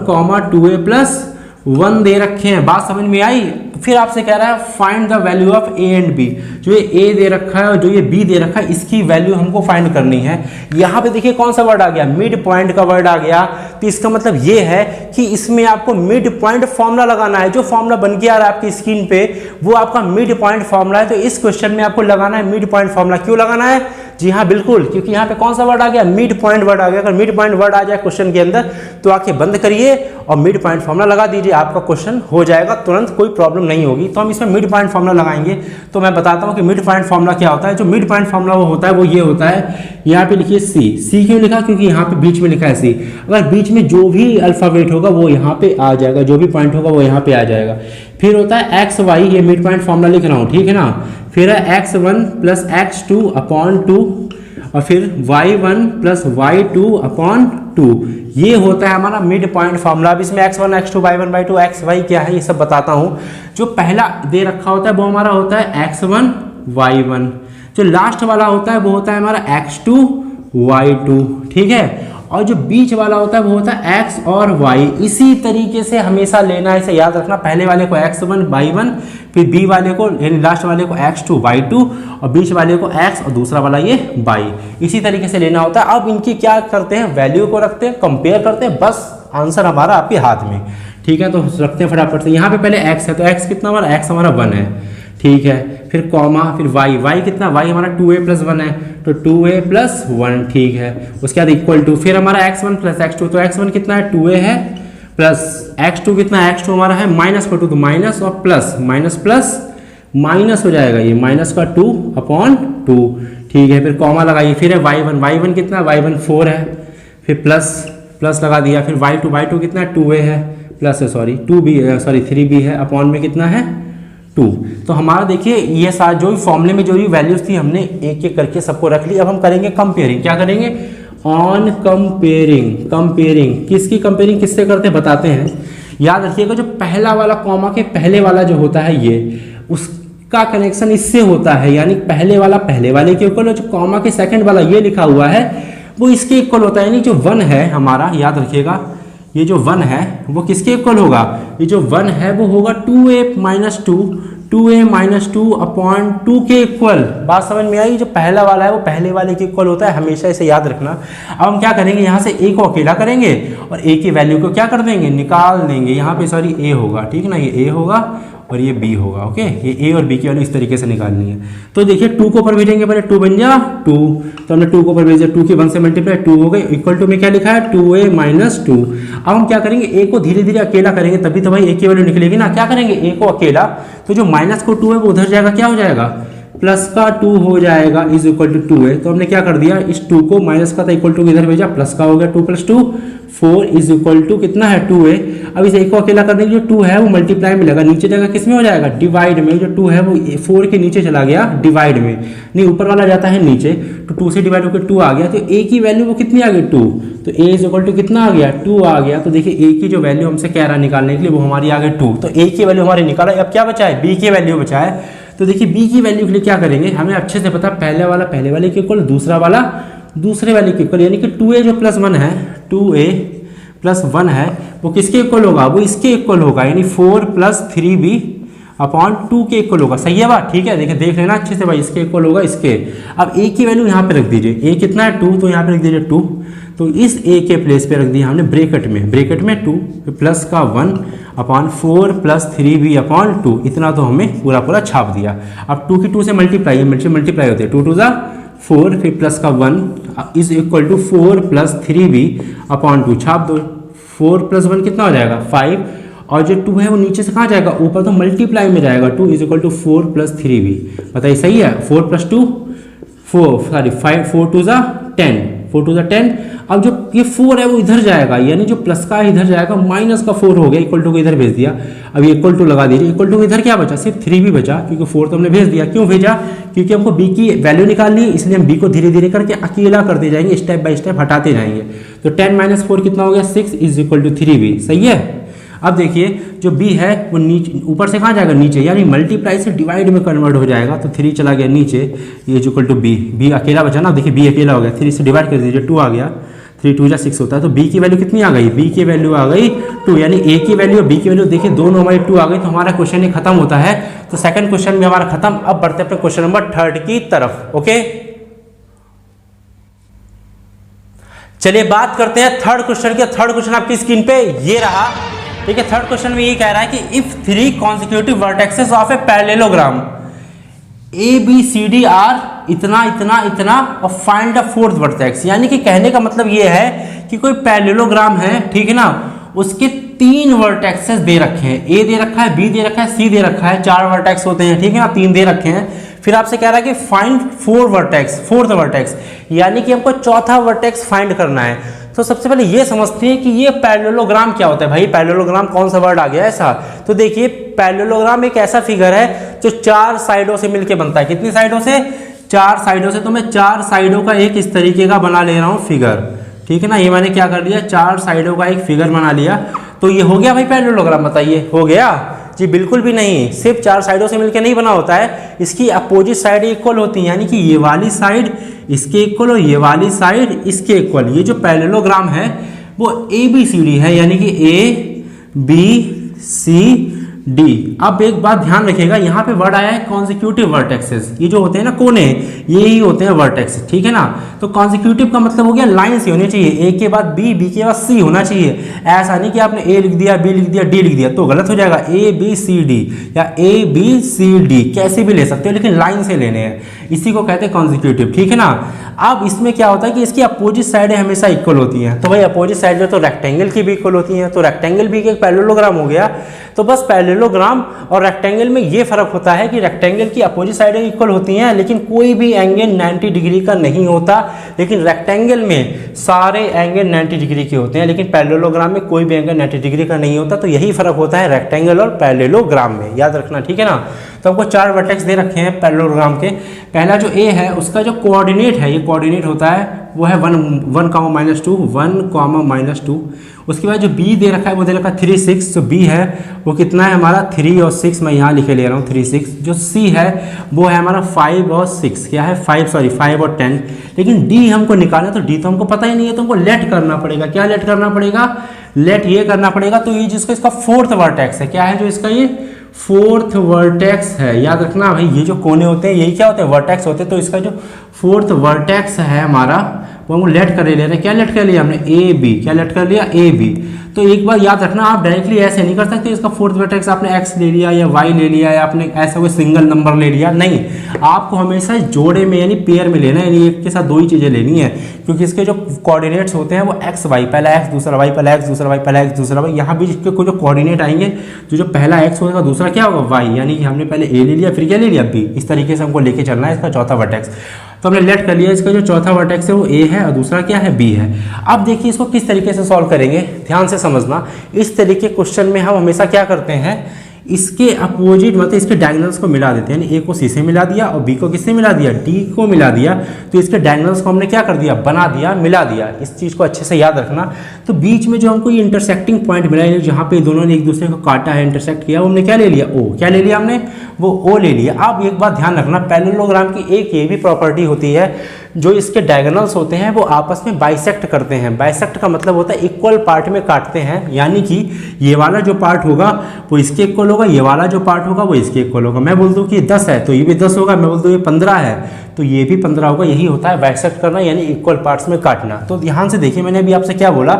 2a+1 दे रखे हैं। बात समझ में आई। फिर आपसे कह रहा है find the value of A and B. जो ये ए दे रखा है और जो ये बी दे रखा है, इसकी वैल्यू हमको फाइंड करनी है। यहाँ पे देखिए कौन सा वर्ड आ गया, मिड पॉइंट का वर्ड आ गया। तो इसका मतलब ये है कि इसमें आपको मिड पॉइंट फॉर्मूला लगाना है। जो फॉर्मूला बन के आ रहा है आपकी स्क्रीन पे, वो आपका मिड पॉइंट फॉर्मूला है। तो इस क्वेश्चन में आपको लगाना है मिड पॉइंट फॉर्मूला। क्यों लगाना है, जी हाँ बिल्कुल, क्योंकि यहाँ पे कौन सा वर्ड आ गया, मिड पॉइंट वर्ड आ गया। अगर मिड पॉइंट वर्ड आ जाए क्वेश्चन के अंदर तो आंखें बंद करिए और मिड पॉइंट फॉर्मूला लगा दीजिए, आपका क्वेश्चन हो जाएगा तुरंत, कोई प्रॉब्लम नहीं होगी। तो हम इसमें मिड पॉइंट फॉर्मूला लगाएंगे। तो मैं बताता हूँ कि मिड पॉइंट फॉर्मूला क्या होता है। जो मिड पॉइंट फॉर्मूला वो होता है वो ये होता है, यहाँ पे लिखिए सी क्यों लिखा, क्योंकि यहाँ पे बीच में लिखा है सी। अगर बीच में जो भी अल्फाबेट होगा वो यहाँ पे आ जाएगा, जो भी पॉइंट होगा वो यहाँ पे आ जाएगा। फिर होता है एक्स वाई, ये मिड पॉइंट फॉर्मूला लिख रहा हूँ, ठीक है ना। फिर है x1 प्लस x2 अपॉन 2 और फिर y1 प्लस y2 अपॉन 2। ये होता है हमारा मिड पॉइंट फॉर्मूला। अब इसमें x1 x2 y1 y2 xy क्या है ये सब बताता हूँ। जो पहला दे रखा होता है वो हमारा होता है x1 y1, जो लास्ट वाला होता है वो होता है हमारा x2 y2, ठीक है। और जो बीच वाला होता है वो होता है x और y। इसी तरीके से हमेशा लेना है, इसे याद रखना। पहले वाले को x1 y1, फिर b वाले को यानी लास्ट वाले को x2 y2 और बीच वाले को x और दूसरा वाला ये y। इसी तरीके से लेना होता है। अब इनकी क्या करते हैं, वैल्यू को रखते हैं, कंपेयर करते हैं, बस आंसर हमारा आपके हाथ में, ठीक है। तो रखते हैं फटाफट से। यहाँ पे पहले x है तो x कितना हमारा, x हमारा 1 है, ठीक है। फिर कॉमा, फिर y कितना, y हमारा 2a प्लस 1 है तो 2a प्लस 1, ठीक है। उसके बाद इक्वल टू, फिर हमारा x1 प्लस x2, तो x1 कितना है 2a है, प्लस x2 कितना है, x2 हमारा है माइनस का 2 तो माइनस और प्लस माइनस प्लस माइनस हो जाएगा, ये माइनस का 2 अपॉन 2, ठीक है। फिर कॉमा लगाइए, फिर है y1 कितना, y1 4 है, फिर प्लस प्लस लगा दिया। फिर y2 कितना है 2a है, प्लस है 3b है, अपॉन में कितना है 2। तो हमारा देखिए ये साथ जो भी फॉर्मूले में जो भी वैल्यूज थी हमने एक एक करके सबको रख ली। अब हम करेंगे कंपेयरिंग। क्या करेंगे, ऑन कंपेयरिंग। किसकी कंपेयरिंग किससे करते हैं बताते हैं। याद रखिएगा जो पहला वाला कॉमा के पहले वाला जो होता है ये, उसका कनेक्शन इससे होता है, यानी पहले वाला पहले वाले के इक्वल, जो कॉमा के सेकंड वाला ये लिखा हुआ है वो इसके इक्वल होता है। यानी जो 1 है हमारा, याद रखिएगा ये जो 1 है वो किसके इक्वल होगा, ये जो 1 है वो होगा 2a माइनस 2 अपॉन 2 के इक्वल। बात समझ में आई। जो पहला वाला है वो पहले वाले के इक्वल होता है, हमेशा इसे याद रखना। अब हम क्या करेंगे, यहाँ से a को अकेला करेंगे और a की वैल्यू को क्या कर देंगे, निकाल देंगे। यहाँ पे सॉरी a होगा, ठीक है ना, ये a होगा और ये b होगा, ओके। ये a और b की वैल्यू इस तरीके से निकालनी है। तो देखिए 2 को ऊपर भेजेंगे, पहले 2 बन जा 2, तो हमने 2 को ऊपर भेजा, 2 के 1 से मल्टीप्लाई 2 हो गए, इक्वल टू में क्या लिखा है 2a माइनस 2। अब हम क्या करेंगे, a को धीरे धीरे अकेला करेंगे, तभी तो भाई a की वैल्यू निकलेगी ना। क्या करेंगे, a को अकेला, तो जो माइनस को 2 है वो उधर जाएगा, क्या हो जाएगा प्लस का 2 हो जाएगा, इज इक्वल टू 2 है। तो हमने क्या कर दिया, इस 2 को माइनस का था इक्वल टू इधर भेजा, प्लस का हो गया 2 + 2 4 इज इक्वल टू कितना है 2 है। अब इस एक को अकेला करने के जो 2 है वो मल्टीप्लाई में लगा, नीचे जाएगा किस में हो जाएगा, डिवाइड में। जो 2 है वो 4 के नीचे चला गया डिवाइड में, नहीं ऊपर वाला जाता है नीचे, तो 2 से डिवाइड होकर 2 आ गया। तो a की वैल्यू वो कितनी आ गई 2, तो a इज इक्वल टू कितना आ गया 2 आ गया। तो देखिए a की जो वैल्यू हमसे कह रहा निकालने के लिए वो हमारी आ गई 2, तो a की वैल्यू हमारी निकाला। अब क्या बचा है, b की वैल्यू बचा है। तो देखिए b की वैल्यू के लिए क्या करेंगे, हमें अच्छे से पता, पहले वाला पहले वाले के इक्वल, दूसरा वाला दूसरे वाले के इक्वल, यानी कि 2a जो प्लस 1 है, 2a प्लस 1 है वो किसके इक्वल होगा, वो इसके इक्वल होगा, यानी 4 + 3b अपॉन 2 के इक्वल होगा। सही है बात, ठीक है। देखिए देख लेना अच्छे से भाई, इसके इक्वल होगा इसके। अब a की वैल्यू यहाँ पे रख दीजिए, a कितना है 2, तो यहाँ पे रख दीजिए 2। तो इस a के प्लेस पे रख दिया हमने ब्रेकेट में 2 प्लस का 1 अपॉन 4 + 3b अपॉन 2, इतना तो हमें पूरा छाप दिया। अब 2 की 2 से मल्टीप्लाई होते हैं, 2 2 ज़ा 4, फिर प्लस का 1 is equal to 4 + 3b upon 2, छाप दो। 4 + 1 कितना हो जाएगा 5, और जो 2 है वो नीचे से कहाँ जाएगा, ऊपर, तो मल्टीप्लाई में जाएगा। 2 इज इक्वल टू 4 + 3b, बताइए सही है। 4 + 2 5, 4 2 ज़ा 10, 4 2 ज़ा 10। अब जो ये 4 है वो इधर जाएगा, यानी जो प्लस का इधर जाएगा, माइनस का 4 हो गया, इक्वल टू को इधर भेज दिया। अब ये इक्वल टू लगा दीजिए, इक्वल टू इधर क्या बचा, सिर्फ 3b बचा, क्योंकि 4 तो हमने भेज दिया। क्यों भेजा, क्योंकि हमको b की वैल्यू निकालनी है, इसलिए हम b को धीरे धीरे करके अकेला करते जाएंगे, स्टेप बाय स्टेप हटाते जाएंगे। तो 10 - 4 कितना हो गया 6 इज इक्वल टू 3b, सही है। अब देखिए जो b है वो नीचे, ऊपर से कहाँ जाएगा नीचे, यानी मल्टीप्लाई से डिवाइड में कन्वर्ट हो जाएगा। तो 3 चला गया नीचे, ये इक्वल टू b अकेला बचा ना, देखिए b अकेला हो गया, 3 से डिवाइड कर दीजिए 2 आ गया, 3 2 = 6 होता है। तो b की वैल्यू कितनी आ गई, b की वैल्यू आ गई 2, यानी a की वैल्यू और b की वैल्यू देखिए दोनों हमारी 2 आ गई। तो हमारा क्वेश्चन ये खत्म होता है। तो सेकंड क्वेश्चन भी हमारा खत्म। अब बढ़ते हैं अपने क्वेश्चन नंबर 3 की तरफ, ओके। चलिए बात करते हैं थर्ड क्वेश्चन की। थर्ड क्वेश्चन आपकी स्क्रीन पे ये रहा, ठीक है। थर्ड क्वेश्चन में ये कह रहा है कि if 3 consecutive vertices of a parallelogram A B C D are इतना इतना इतना और फाइंड द फोर्थ वर्टेक्स। यानी कि कहने का मतलब ये है कि कोई पैरेललोग्राम है, ठीक है ना, उसके 3 वर्टेक्सेस दे रखे हैं, ए दे रखा है, बी दे रखा है, सी दे रखा है, 4 वर्टेक्स होते हैं, ठीक है ना, 3 दे रखे हैं। फिर आपसे कह रहा है कि फाइंड फोर्थ वर्टेक्स, यानी कि हमको चौथा वर्टेक्स फाइंड करना है। तो सबसे पहले ये समझते हैं कि ये पैरेललोग्राम क्या होता है। भाई पैरेललोग्राम कौन सा वर्ड आ गया ऐसा? तो देखिए पैरेललोग्राम एक ऐसा फिगर है जो 4 साइडों से मिलकर बनता है। कितनी साइडों से? 4 साइडों से। तो मैं 4 साइडों का एक इस तरीके का बना ले रहा हूँ फिगर, ठीक है ना। ये मैंने क्या कर लिया, 4 साइडों का एक फिगर बना लिया। तो ये हो गया भाई पैरेललोग्राम, बताइए हो गया? जी बिल्कुल भी नहीं, सिर्फ 4 साइडों से मिलकर नहीं बना होता है, इसकी अपोजिट साइड इक्वल होती है। यानी कि ये वाली साइड इसके इक्वल और ये वाली साइड इसके इक्वल। ये जो पैरेललोग्राम है वो ए बी सी डी है, यानी कि ए बी सी डी। अब एक बात ध्यान रखिएगा, यहाँ पे वर्ड आया है कॉन्जिक्यूटिव वर्टेक्सेस। ये जो होते हैं ना कोने, ये ही होते हैं वर्टेक्स, ठीक है ना। तो कॉन्जिक्यूटिव का मतलब हो गया लाइन से होनी चाहिए, ए के बाद बी, बी के बाद सी होना चाहिए। ऐसा नहीं कि आपने ए लिख दिया, बी लिख दिया, डी लिख दिया, तो गलत हो जाएगा। ए बी सी डी या ए बी सी डी कैसे भी ले सकते हो, लेकिन लाइन से लेने हैं, इसी को कहते हैं कॉन्जिक्यूटिव, ठीक है ना। अब इसमें क्या होता है कि इसकी अपोजिट साइडें हमेशा इक्वल होती हैं। तो भाई अपोजिट साइड जो तो रेक्टेंगल की भी इक्वल होती हैं, तो रेक्टेंगल भी एक पैरेललोग्राम हो गया। तो बस पैरेललोग्राम और रेक्टेंगल में ये फर्क होता है कि रेक्टेंगल की अपोजिट साइडें इक्वल होती हैं, लेकिन कोई भी एंगल 90 डिग्री का नहीं होता। लेकिन रेक्टेंगल में सारे एंगल 90 डिग्री के होते हैं, लेकिन पैरेललोग्राम में कोई भी एंगल 90 डिग्री का नहीं होता। तो यही फर्क होता है रेक्टेंगल और पैरेललोग्राम में, याद रखना, ठीक है ना। तो हमको 4 वर्टेक्स दे रखे हैं पैरेललोग्राम के। पहला जो ए है उसका जो कोऑर्डिनेट है, ये कोऑर्डिनेट होता है वो है 1, 1, -2। उसके बाद जो बी दे रखा है वो दे रखा है 3, 6। जो बी है वो कितना है हमारा 3 और 6, मैं यहाँ लिखे ले रहा हूँ 3, 6। जो सी है वो है हमारा 5 और 6, क्या है 5 और 10। लेकिन डी हमको निकालना, तो डी तो हमको पता ही नहीं है, तो हमको लेट करना पड़ेगा। क्या लेट करना पड़ेगा? लेट ये करना पड़ेगा। तो ये जिसका इसका फोर्थ वर्टेक्स है, क्या है जो इसका ये फोर्थ वर्टेक्स है, याद रखना भाई। ये जो कोने होते हैं यही क्या होते हैं, वर्टेक्स होते हैं। तो इसका जो फोर्थ वर्टेक्स है हमारा वो हम लेट कर ले रहे हैं। क्या लेट कर लिया हमने? A B. क्या लेट कर लिया? A B. तो एक बार याद रखना, आप डायरेक्टली ऐसे नहीं कर सकते इसका फोर्थ वर्टेक्स आपने एक्स ले लिया या वाई ले लिया या आपने ऐसा कोई सिंगल नंबर ले लिया, नहीं। आपको हमेशा जोड़े में यानी पेयर में लेना है, यानी एक के साथ 2 ही चीज़ें लेनी है, क्योंकि इसके जो कोऑर्डिनेट्स होते हैं वो एक्स वाई, पहला एक्स दूसरा वाई, पहला एक्स दूसरा वाई, पहला एक्स दूसरा वाई। यहाँ भी इसके जो कोऑर्डिनेट आएंगे, जो पहला एक्स होगा दूसरा क्या होगा वाई, यानी कि हमने पहले ए ले लिया फिर क्या ले लिया बी। इस तरीके से हमको लेके चलना है इसका चौथा वर्टेक्स। तो हमने लेट कर लिया, इसका जो चौथा वर्टेक्स है वो ए है और दूसरा क्या है बी है। अब देखिए इसको किस तरीके से सॉल्व करेंगे, ध्यान से समझना। इस तरीके क्वेश्चन में हम हमेशा क्या करते हैं, इसके अपोजिट मतलब इसके डायगोनल्स को मिला देते हैं। यानी ए को सी से मिला दिया और बी को किससे मिला दिया, डी को मिला दिया। तो इसके डायगोनल्स को हमने क्या कर दिया, बना दिया, मिला दिया। इस चीज़ को अच्छे से याद रखना। तो बीच में जो हमको ये इंटरसेक्टिंग पॉइंट मिला है, जहाँ पे दोनों ने एक दूसरे को काटा है, इंटरसेक्ट किया, वो हमने क्या ले लिया, ओ। क्या ले लिया हमने, वो ओ ले लिया। अब एक बात ध्यान रखना, पैरेललोग्राम की एक ये भी प्रॉपर्टी होती है, जो इसके डायगोनल्स होते हैं वो आपस में बाइसेक्ट करते हैं। बाइसेक्ट का मतलब होता है इक्वल पार्ट में काटते हैं, यानी कि ये वाला जो पार्ट होगा वो इसके इक्वल होगा, ये वाला जो पार्ट होगा वो इसके इक्वल होगा। मैं बोल दूं कि 10 है तो ये भी 10 होगा, मैं बोल दूं ये 15 है तो ये भी 15 होगा। यही होता है बाइसेक्ट करना, यानी इक्वल पार्ट्स में काटना। तो ध्यान से देखिए, मैंने अभी आपसे क्या बोला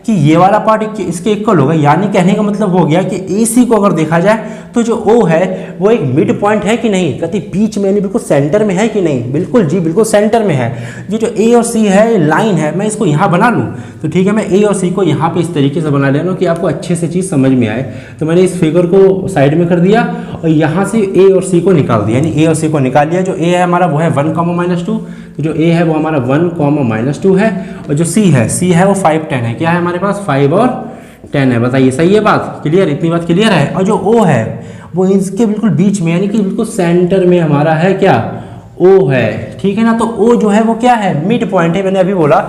कि ये वाला पार्ट इसके इक्वल होगा, यानी कहने का मतलब हो गया कि ए सी को अगर देखा जाए तो जो ओ है वो एक मिड पॉइंट है कि नहीं, कहते बीच में, यानी बिल्कुल सेंटर में है कि नहीं, बिल्कुल जी बिल्कुल सेंटर में है। ये जो ए और सी है लाइन है, मैं इसको यहाँ बना लूँ तो ठीक है, मैं ए और सी को यहाँ पे इस तरीके से बना ले रहा हूँ कि आपको अच्छे से चीज़ समझ में आए। तो मैंने इस फिगर को साइड में कर दिया और यहाँ से ए और सी को निकाल दिया, यानी ए और सी को निकाल लिया। जो ए है हमारा वो है 1, -2, तो जो ए है वो हमारा 1, -2 है, और जो सी है वो 5, 10 है। क्या है हमारे पास, 5 और 10 है। बताइए सही है बात, क्लियर, इतनी बात क्लियर है। और जो ओ है वो इसके बिल्कुल बीच में, यानी कि बिल्कुल सेंटर में हमारा है क्या, ओ है, ठीक है ना। तो ओ जो है वो क्या है, मिड पॉइंट है। मैंने अभी बोला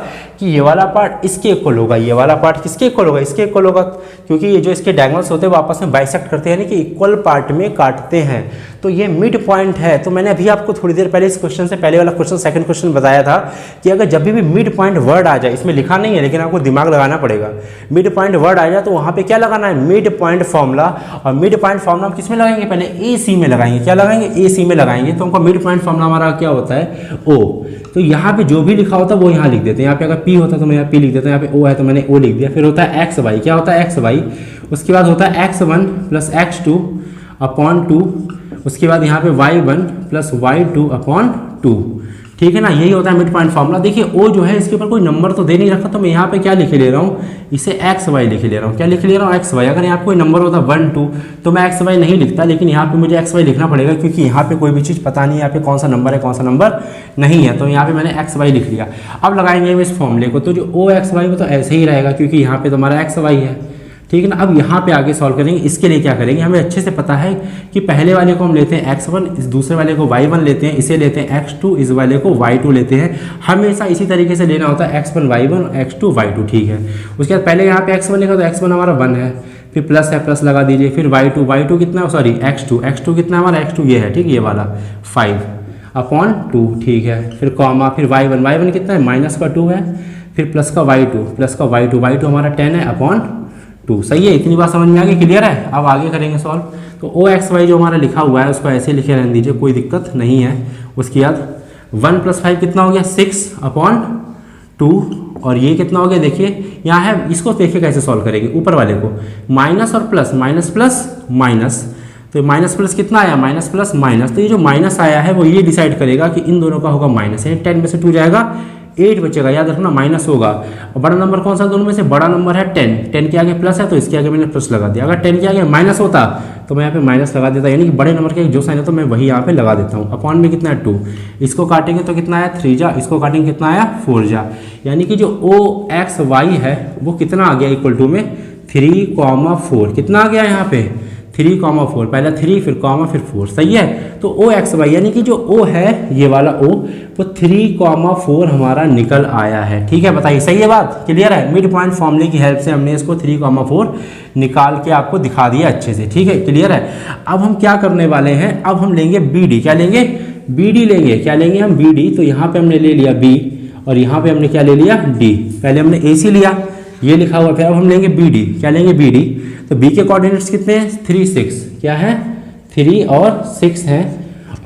कि ये वाला पार्ट इसके इक्वल होगा, ये वाला पार्ट किसके इक्वल होगा, इसके इक्वल होगा, क्योंकि ये जो इसके डायगोनल्स होते हैं वो आपस में बाइसेक्ट करते हैं, यानी कि इक्वल पार्ट में काटते हैं। तो ये मिड पॉइंट है। तो मैंने अभी आपको थोड़ी देर पहले इस क्वेश्चन से पहले वाला क्वेश्चन, सेकंड क्वेश्चन बताया था कि अगर जब भी मिड पॉइंट वर्ड आ जाए, इसमें लिखा नहीं है लेकिन आपको दिमाग लगाना पड़ेगा, मिड पॉइंट वर्ड आ जाए तो वहाँ पे क्या लगाना है, मिड पॉइंट फॉर्मूला। और मिड पॉइंट फॉर्मूला हम किस में लगाएंगे, पहले ए सी में लगाएंगे। क्या लगाएंगे, ए सी में लगाएंगे। तो हमको मिड पॉइंट फॉर्मूला हमारा क्या होता है, ओ। तो यहाँ पे जो भी लिखा होता है वो यहाँ लिख देते हैं। यहाँ पे अगर पी होता तो मैं यहाँ पी लिख देता हूँ, यहाँ पे ओ है तो मैंने ओ लिख दिया। फिर होता है एक्स वाई, क्या होता है एक्स वाई। उसके बाद होता है x1 + x2/2। उसके बाद यहाँ पे y1 प्लस y2/2, ठीक है ना, यही होता है मिड पॉइंट फार्मूला। देखिए ओ जो है इसके ऊपर कोई नंबर तो दे नहीं रखा, तो मैं यहाँ पे क्या लिख ले रहा हूँ, इसे एक्स वाई लिख ले रहा हूँ। क्या लिख ले रहा हूँ, एक्स वाई। अगर यहाँ पे कोई नंबर होता 1 2 तो मैं एक्स वाई नहीं लिखता, लेकिन यहाँ पे मुझे एक्स वाई लिखना पड़ेगा क्योंकि यहाँ पे कोई भी चीज़ पता नहीं है यहाँ पे कौन सा नंबर है कौन सा नंबर नहीं है, तो यहाँ पे मैंने एक्स वाई लिख लिया। अब लगाएंगे हम इस फॉर्मूले को, तो जो ओ एक्स वाई वो तो ऐसे ही रहेगा क्योंकि यहाँ पे तो हमारा एक्स वाई है, ठीक है ना। अब यहाँ पे आगे सॉल्व करेंगे, इसके लिए क्या करेंगे, हमें अच्छे से पता है कि पहले वाले को हम लेते हैं x1, इस दूसरे वाले को y1 लेते हैं, इसे लेते हैं x2, इस वाले को y2 लेते हैं। हमेशा इसी तरीके से लेना होता है x1 y1 x2 y2, ठीक है। उसके बाद पहले यहाँ पे x1 लिखा तो x1 हमारा 1 है, फिर प्लस है प्लस लगा दीजिए, फिर y2 कितना, सॉरी x2 कितना हमारा, x2 ये है, ठीक, ये वाला 5/2, ठीक है। फिर कॉमा, फिर y1 कितना है, -2 है, फिर प्लस का y2 हमारा 10 है /2, सही है। इतनी बात समझ में आ गई, क्लियर है। अब आगे करेंगे सॉल्व। तो ओ एक्स वाई जो हमारा लिखा हुआ है उसको ऐसे लिखे रहने दीजिए, कोई दिक्कत नहीं है। उसके बाद 1 + 5 कितना हो गया, 6/2, और ये कितना हो गया, देखिए यहाँ है, इसको देखिए कैसे सॉल्व करेंगे। ऊपर वाले को माइनस और प्लस, माइनस प्लस माइनस, तो माइनस प्लस कितना आया, माइनस प्लस माइनस, तो ये जो माइनस आया है वो ये डिसाइड करेगा कि इन दोनों का होगा माइनस, यानी 10 में से 2 जाएगा 8 बचेगा, याद रखना माइनस होगा। और बड़ा नंबर कौन सा दोनों में से, बड़ा नंबर है 10 के आगे प्लस है तो इसके आगे मैंने प्लस लगा दिया। अगर 10 के आगे माइनस होता तो मैं यहाँ पे माइनस लगा देता, यानी कि बड़े नंबर के जो साइन है तो मैं वही यहाँ पे लगा देता हूँ। अपॉन में कितना है 2, इसको काटेंगे तो कितना आया 3 जा, इसको काटेंगे कितना आया 4 जा, यानी कि जो ओ एक्स वाई है वो कितना आ गया, इक्वल टू में 3,4 कितना आ गया यहाँ पे 3,4, पहला 3 फिर कॉमा फिर 4, सही है। तो ओ एक्स वाई यानी कि जो ओ है ये वाला ओ वो 3,4 हमारा निकल आया है, ठीक है। बताइए सही है बात, क्लियर है। मिड पॉइंट फॉर्मूले की हेल्प से हमने इसको 3,4 निकाल के आपको दिखा दिया अच्छे से, ठीक है, क्लियर है। अब हम क्या करने वाले हैं, अब हम लेंगे बी डी, क्या लेंगे, बी डी लेंगे, क्या लेंगे हम बी डी। तो यहाँ पे हमने ले लिया बी और यहाँ पे हमने क्या ले लिया डी, पहले हमने ए सी लिया, ये लिखा हुआ, फिर अब हम लेंगे बी डी, क्या लेंगे बी डी। तो बी के कोऑर्डिनेट्स कितने हैं 3 6, क्या है 3 और 6 हैं,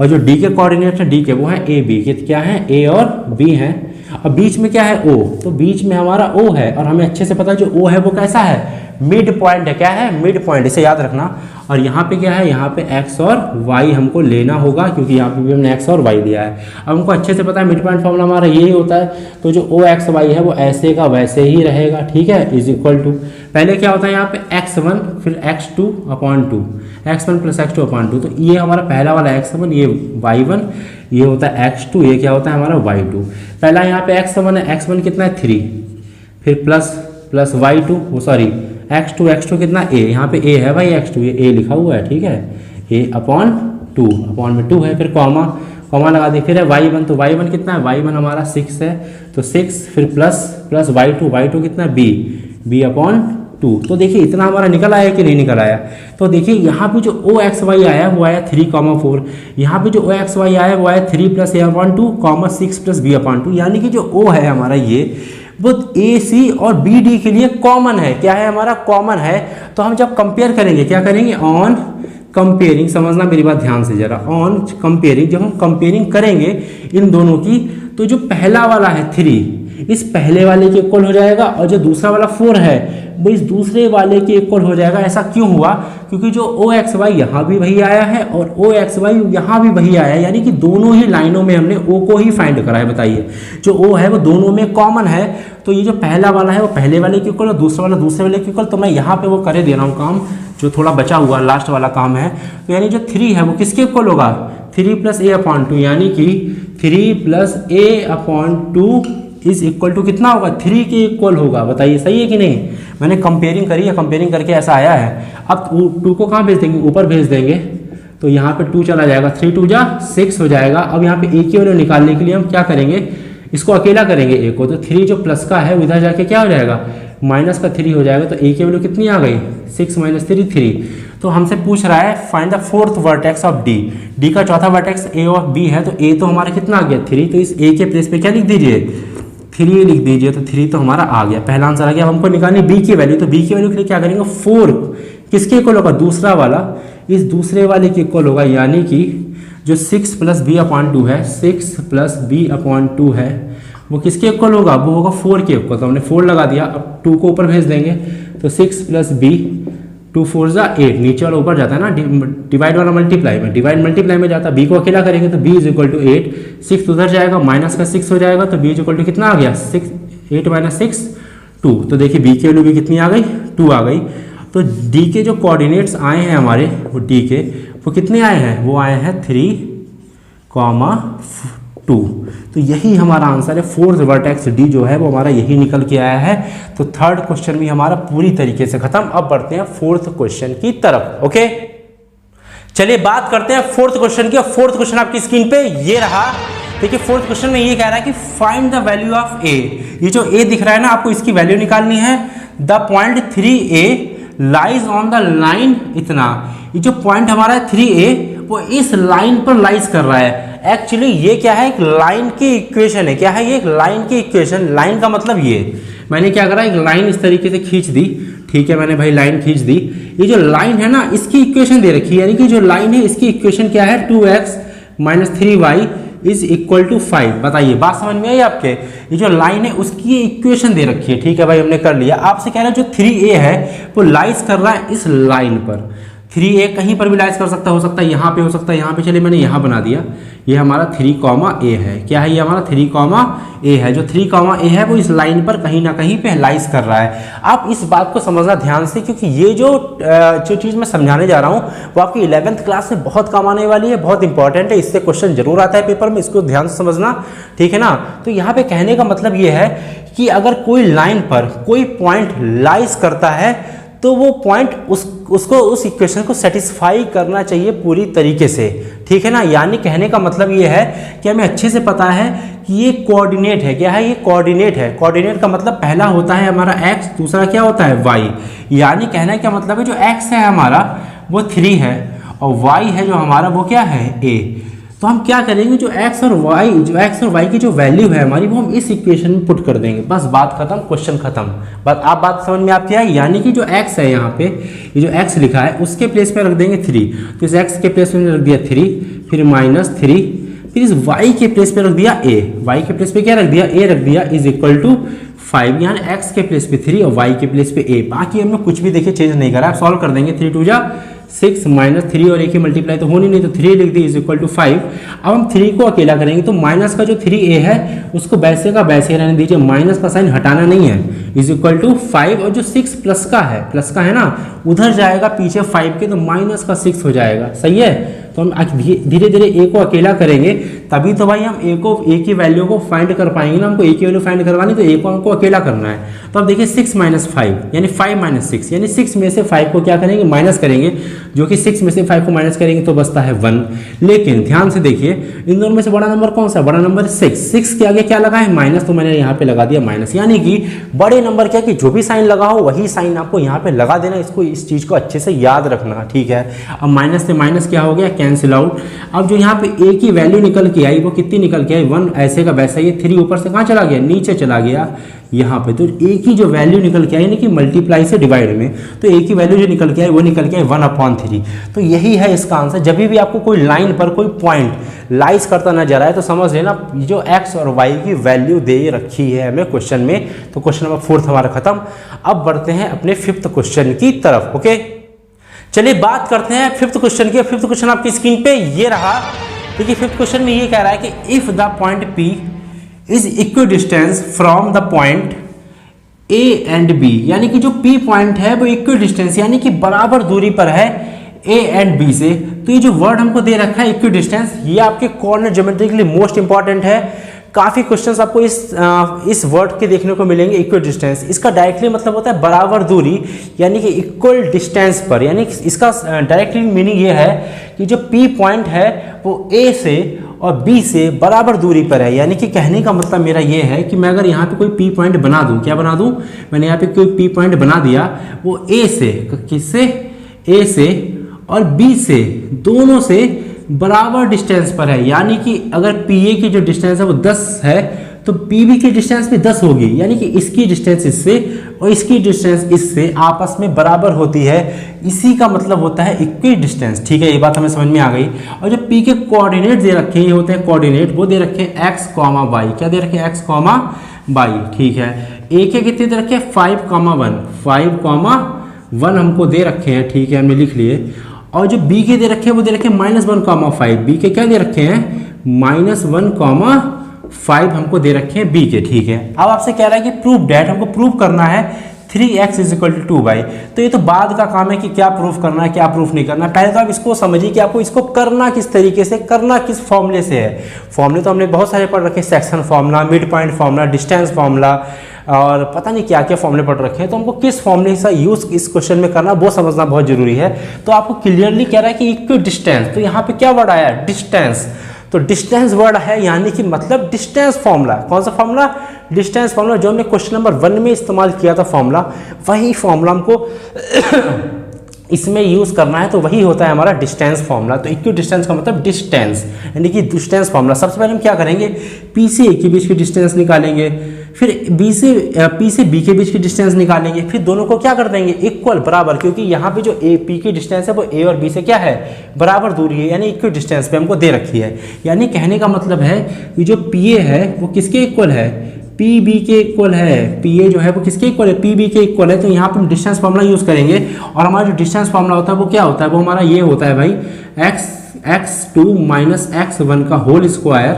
और जो डी के कोऑर्डिनेट्स हैं डी के वो हैं ए बी के, क्या है ए और बी हैं, और बीच में क्या है ओ, तो बीच में हमारा ओ है, और हमें अच्छे से पता है जो ओ है वो कैसा है, मिड पॉइंट है, क्या है मिड पॉइंट, इसे याद रखना। और यहाँ पे क्या है, यहाँ पे x और y हमको लेना होगा क्योंकि यहाँ पे भी हमने x और y दिया है। अब हमको अच्छे से पता है मिड पॉइंट फॉर्मूला हमारा यही होता है, तो जो o x y है वो ऐसे का वैसे ही रहेगा, ठीक है, इज इक्वल टू, पहले क्या होता है यहाँ पे x1 फिर x2/2, x1 + x2/2, तो ये हमारा पहला वाला x1, ये y1, ये होता है x2, ये क्या होता है हमारा y2। पहला यहाँ पे x1 है, x1 कितना है 3, फिर प्लस y2, वो सॉरी x2 कितना a, यहाँ पे a है भाई x2, ये a लिखा हुआ है, ठीक है, a/2, अपॉन में 2 है, फिर कॉमा लगा दी, फिर है y1, तो y1 कितना है, y1 हमारा 6 है, तो 6 फिर प्लस y2 कितना है b/2। तो देखिए इतना हमारा निकल आया कि नहीं निकल आया। तो देखिए यहाँ पे जो ओ एक्स वाई आया वो आया 3,4, यहाँ पे जो ओ एक्स वाई आया वो आया 3 + a/2, 6 + b/2, यानी कि जो ओ है हमारा ये वो ए सी और बी डी के लिए कॉमन है, क्या है हमारा कॉमन है। तो हम जब कंपेयर करेंगे क्या करेंगे, ऑन कंपेयरिंग, समझना मेरी बात ध्यान से जरा, ऑन कंपेयरिंग, जब हम कंपेयरिंग करेंगे इन दोनों की, तो जो पहला वाला है 3 इस पहले वाले के इक्वल हो जाएगा, और जो दूसरा वाला 4 है वो इस दूसरे वाले के इक्वल हो जाएगा। ऐसा क्यों हुआ, क्योंकि जो ओ एक्स वाई यहाँ भी वही आया है और ओ एक्स वाई यहाँ भी वही आया है, यानी कि दोनों ही लाइनों में हमने ओ को ही फाइंड करा है। बताइए जो ओ है वो दोनों में कॉमन है, तो ये जो पहला वाला है वो पहले वाले के इक्वल और दूसरा वाला दूसरे वाले के इक्वल, तो मैं यहाँ पे वो करे दे रहा हूँ काम, जो थोड़ा बचा हुआ लास्ट वाला काम है। तो यानी जो 3 है वो किसके इक्वल होगा, 3 + a/2, यानी कि 3 + a/2 इज इक्वल टू कितना होगा, 3 के इक्वल होगा। बताइए सही है कि नहीं, मैंने कंपेयरिंग करी है, कंपेयरिंग करके ऐसा आया है। अब 2 को कहाँ भेज देंगे, ऊपर भेज देंगे, तो यहाँ पे 2 चला जाएगा, 3 × 2 = 6 हो जाएगा। अब यहाँ पे a की वैल्यू निकालने के लिए हम क्या करेंगे, इसको अकेला करेंगे a को, तो 3 जो प्लस का है उधर जाके क्या हो जाएगा, -3 हो जाएगा। तो a की वैल्यू कितनी आ गई, 6 - 3 3। तो हमसे पूछ रहा है find the 4th vertex of d का चौथा वर्टेक्स a और b है, तो a तो हमारा कितना आ गया 3, तो इस a के प्लेस पे क्या लिख दीजिए 3 लिख दीजिए, तो 3 तो हमारा आ गया, पहला आंसर आ गया। अब हमको निकालनी b की वैल्यू, तो b की वैल्यू के लिए क्या करेंगे, 4 किसके इक्वल होगा, दूसरा वाला इस दूसरे वाले के इक्वल होगा, यानी कि जो 6 + b/2 है, 6 + b/2 है वो किसके इक्वल होगा, वो होगा 4 के इक्वल। तो हमने 4 लगा दिया, अब 2 को ऊपर भेज देंगे, तो 6 + b 2 4 जा 8, नीचे वाला ऊपर जाता है ना, डिवाइड वाला मल्टीप्लाई में, डिवाइड मल्टीप्लाई में जाता है। बी को अकेला करेंगे तो बी इज इक्वल टू 8, 6 उधर जाएगा, माइनस का 6 हो जाएगा, तो बी इज इक्वल टू कितना आ गया 6, 8 माइनस 6 2। तो देखिए बी की वैल्यू भी कितनी आ गई 2 आ गई। तो डी के जो कोऑर्डिनेट्स आए हैं हमारे, वो डी के वो कितने आए हैं, वो आए हैं 3, 2। तो यही हमारा आंसर है, फोर्थ वर्टेक्स डी जो है वो हमारा यही निकल के आया है। तो थर्ड क्वेश्चन भी हमारा पूरी तरीके से खत्म। अब बढ़ते हैं फोर्थ क्वेश्चन की तरफ। ओके, चलिए बात करते हैं फोर्थ क्वेश्चन की। फोर्थ क्वेश्चन आपकी स्क्रीन पे ये रहा। देखिए फोर्थ क्वेश्चन में ये कह रहा है कि फाइंड द वैल्यू ऑफ ए। ये जो ए दिख रहा है ना, आपको इसकी वैल्यू निकालनी है। The point 3a lies on the line इतना। ये जो पॉइंट हमारा है 3a वो इस लाइन पर लाइज कर रहा है। एक्चुअली ये क्या है, एक लाइन की इक्वेशन है। क्या है ये, एक लाइन की इक्वेशन। लाइन का मतलब ये, मैंने क्या करा, एक लाइन इस तरीके से खींच दी। ठीक है, मैंने भाई लाइन खींच दी। ये जो लाइन है ना, इसकी इक्वेशन दे रखी है, यानी कि जो लाइन है इसकी इक्वेशन क्या है, 2x minus 3y is equal to 5। बताइए बात समझ में आई आपके। ये जो लाइन है उसकी इक्वेशन दे रखी है। ठीक है भाई, हमने कर लिया। आपसे कह रहा है जो 3a है वो लाइज कर रहा है इस लाइन पर। 3a कहीं पर भी लाइज कर सकता, हो सकता है यहाँ पे, हो सकता है यहाँ पे। चलिए मैंने यहाँ बना दिया। ये हमारा 3, a है। क्या है ये हमारा 3, a है। जो 3, a है वो इस लाइन पर कहीं ना कहीं पे लाइज कर रहा है। आप इस बात को समझना ध्यान से, क्योंकि ये जो चीज़ मैं समझाने जा रहा हूँ वो आपकी 11th क्लास में बहुत काम आने वाली है, बहुत इंपॉर्टेंट है। इससे क्वेश्चन जरूर आता है पेपर में, इसको ध्यान से समझना। ठीक है ना। तो यहाँ पे कहने का मतलब ये है कि अगर कोई लाइन पर कोई पॉइंट लाइज करता है तो वो पॉइंट उसको उस इक्वेशन को सेटिस्फाई करना चाहिए पूरी तरीके से। ठीक है ना। यानी कहने का मतलब ये है कि हमें अच्छे से पता है कि ये कोऑर्डिनेट है। क्या है ये, कोऑर्डिनेट है। कोऑर्डिनेट का मतलब पहला होता है हमारा x, दूसरा क्या होता है y। यानी कहने का मतलब है जो x है हमारा वो 3 है और y है जो हमारा वो क्या है a। तो हम क्या करेंगे, जो x और y की जो वैल्यू है हमारी वो हम इस इक्वेशन में पुट कर देंगे। बस बात खत्म, क्वेश्चन खत्म। बात समझ में आपकी आई। यानी कि जो x है यहाँ पे, ये जो x लिखा है उसके प्लेस पे रख देंगे 3। तो इस x के प्लेस में रख दिया 3, फिर -3, फिर इस y के प्लेस पे रख दिया a। y के प्लेस पे क्या रख दिया, a रख दिया, इज इक्वल टू 5। यानी x के प्लेस पे 3 और y के प्लेस पे a। बाकी हमने कुछ भी देखिए चेंज नहीं करा है। सॉल्व कर देंगे। 3 2 जा 6 माइनस 3 और a की मल्टीप्लाई तो होनी नहीं, तो 3 लिख दी इज इक्वल टू 5। अब हम 3 को अकेला करेंगे तो माइनस का जो 3a है उसको वैसे का वैसे रहने दीजिए, माइनस का साइन हटाना नहीं है। इज इक्वल टू 5 और जो 6 प्लस का है ना, उधर जाएगा पीछे 5 के, तो माइनस का 6 हो जाएगा। सही है। तो हम धीरे धीरे a को अकेला करेंगे तभी तो भाई हम a की वैल्यू को फाइंड कर पाएंगे ना। हमको a की वैल्यू फाइंड करवानी तो a को हमको अकेला करना है। तो अब देखिए 6 माइनस 5 यानी 5 माइनस 6, यानी 6 में से 5 को क्या करेंगे, माइनस करेंगे। जो कि 6 में से 5 को माइनस करेंगे तो बचता है 1। लेकिन ध्यान से देखिए इन दोनों में से बड़ा नंबर कौन सा, बड़ा नंबर 6 के आगे क्या लगा है, माइनस। तो मैंने यहाँ पे लगा दिया माइनस। यानी कि बड़े नंबर क्या कि जो भी साइन लगा हो वही साइन आपको यहाँ पे लगा देना। इसको, इस चीज को अच्छे से याद रखना। ठीक है। अब माइनस से माइनस क्या हो गया, कैंसिल आउट। अब जो यहाँ पे a की वैल्यू निकल के आई वो कितनी निकल के आई, 1। ऐसे का वैसा ये 3 ऊपर से कहाँ चला गया, नीचे चला गया यहाँ पे। तो a की जो वैल्यू निकल के आई यानी कि मल्टीप्लाई से डिवाइड में, तो a की वैल्यू जो निकल के आई वो निकल के आई 1/3। तो यही है इसका आंसर। जब भी आपको कोई लाइन पर कोई पॉइंट लाइज करता नजर आए तो समझ लेना जो x और y की वैल्यू दे रखी है हमें क्वेश्चन में। तो क्वेश्चन नंबर 4 हमारा खत्म। अब बढ़ते हैं अपने 5th क्वेश्चन की तरफ। ओके, चलिए बात करते हैं 5th क्वेश्चन की। 5th क्वेश्चन आपकी स्क्रीन पे ये रहा। देखिए 5th क्वेश्चन में ये कह रहा है कि if the point P is equidistance from the point A and B, यानी कि जो P पॉइंट है वो इक्विडिस्टेंस यानी कि बराबर दूरी पर है A एंड B से। तो ये जो वर्ड हमको दे रखा है इक्विडिस्टेंस, ये आपके कोऑर्डिनेट ज्योमेट्री के लिए मोस्ट इंपॉर्टेंट है। काफ़ी क्वेश्चंस आपको इस वर्ड के देखने को मिलेंगे, इक्वल डिस्टेंस। इसका डायरेक्टली मतलब होता है बराबर दूरी, यानी कि इक्वल डिस्टेंस पर। यानी इसका डायरेक्टली मीनिंग ये है कि जो P पॉइंट है वो A से और B से बराबर दूरी पर है। यानी कि कहने का मतलब मेरा ये है कि मैं अगर यहाँ पे कोई P पॉइंट बना दूँ, क्या बना दूँ, मैंने यहाँ पे कोई P पॉइंट बना दिया, वो A से, किससे, A से और B से, दोनों से बराबर डिस्टेंस पर है। यानी कि अगर PA की जो डिस्टेंस है वो 10 है तो PB की डिस्टेंस भी 10 होगी। यानी कि इसकी डिस्टेंस इससे और इसकी डिस्टेंस इससे आपस में बराबर होती है। इसी का मतलब होता है इक्वल डिस्टेंस। ठीक है, ये बात हमें समझ में आ गई। और जो P के कोऑर्डिनेट दे रखे हैं, ये होते हैं कोऑर्डिनेट, वो दे रखे हैं x, y। क्या दे रखे हैं, x, y। ठीक है। A के कितने दे रखे हैं, 5, 1, 5, 1 हमको दे रखे हैं, ठीक है, हमने लिख लिए। और जो बी के दे रखे हैं वो दे रखे हैं -1,5। बी के क्या दे रखे हैं? -1,5 हमको दे रखे हैं बी के, ठीक है। अब आपसे कह रहा है कि प्रूव डैट, हमको प्रूव करना है 3x = 2y। तो ये तो बाद का काम है कि क्या प्रूफ करना है, क्या प्रूफ नहीं करना है। पहले तो आप इसको समझिए कि आपको इसको करना किस तरीके से, करना किस फॉर्मूले से है। फॉर्मूले तो हमने बहुत सारे पढ़ रखे, section formula, mid point formula, distance formula और पता नहीं क्या क्या फॉर्मूले पढ़ रखे हैं। तो हमको किस फॉर्मूले का यूज़ इस क्वेश्चन में करना वो समझना बहुत जरूरी है। तो आपको क्लियरली कह रहा है कि इक्वल डिस्टेंस, तो यहाँ पे क्या वर्ड आया? डिस्टेंस। तो डिस्टेंस वर्ड है, यानी कि मतलब डिस्टेंस फॉर्मूला। कौन सा फॉर्मूला? डिस्टेंस फॉर्मूला, जो हमने क्वेश्चन नंबर 1 में इस्तेमाल किया था फॉर्मूला, वही फॉर्मूला हमको इसमें यूज करना है। तो वही होता है हमारा डिस्टेंस फॉर्मूला। तो इक्वल डिस्टेंस का मतलब डिस्टेंस, यानी कि डिस्टेंस फॉर्मूला। सबसे पहले हम क्या करेंगे? पी से ए के बीच की डिस्टेंस निकालेंगे, फिर पी से बी के बीच की डिस्टेंस निकालेंगे, फिर दोनों को क्या कर देंगे? इक्वल, बराबर, क्योंकि यहाँ पे जो ए पी की डिस्टेंस है वो ए और बी से क्या है? बराबर दूरी है, यानी इक्वल डिस्टेंस पे हमको दे रखी है। यानी कहने का मतलब है कि जो पी ए है वो किसके इक्वल है? पी बी के इक्वल है। पी ए जो है वो किसके इक्वल है? पी बी के इक्वल है। तो यहाँ पे हम डिस्टेंस फॉर्मूला यूज करेंगे और हमारा जो डिस्टेंस फॉर्मूला होता है वो क्या होता है? वो हमारा ये होता है भाई, x2 - x1 का whole square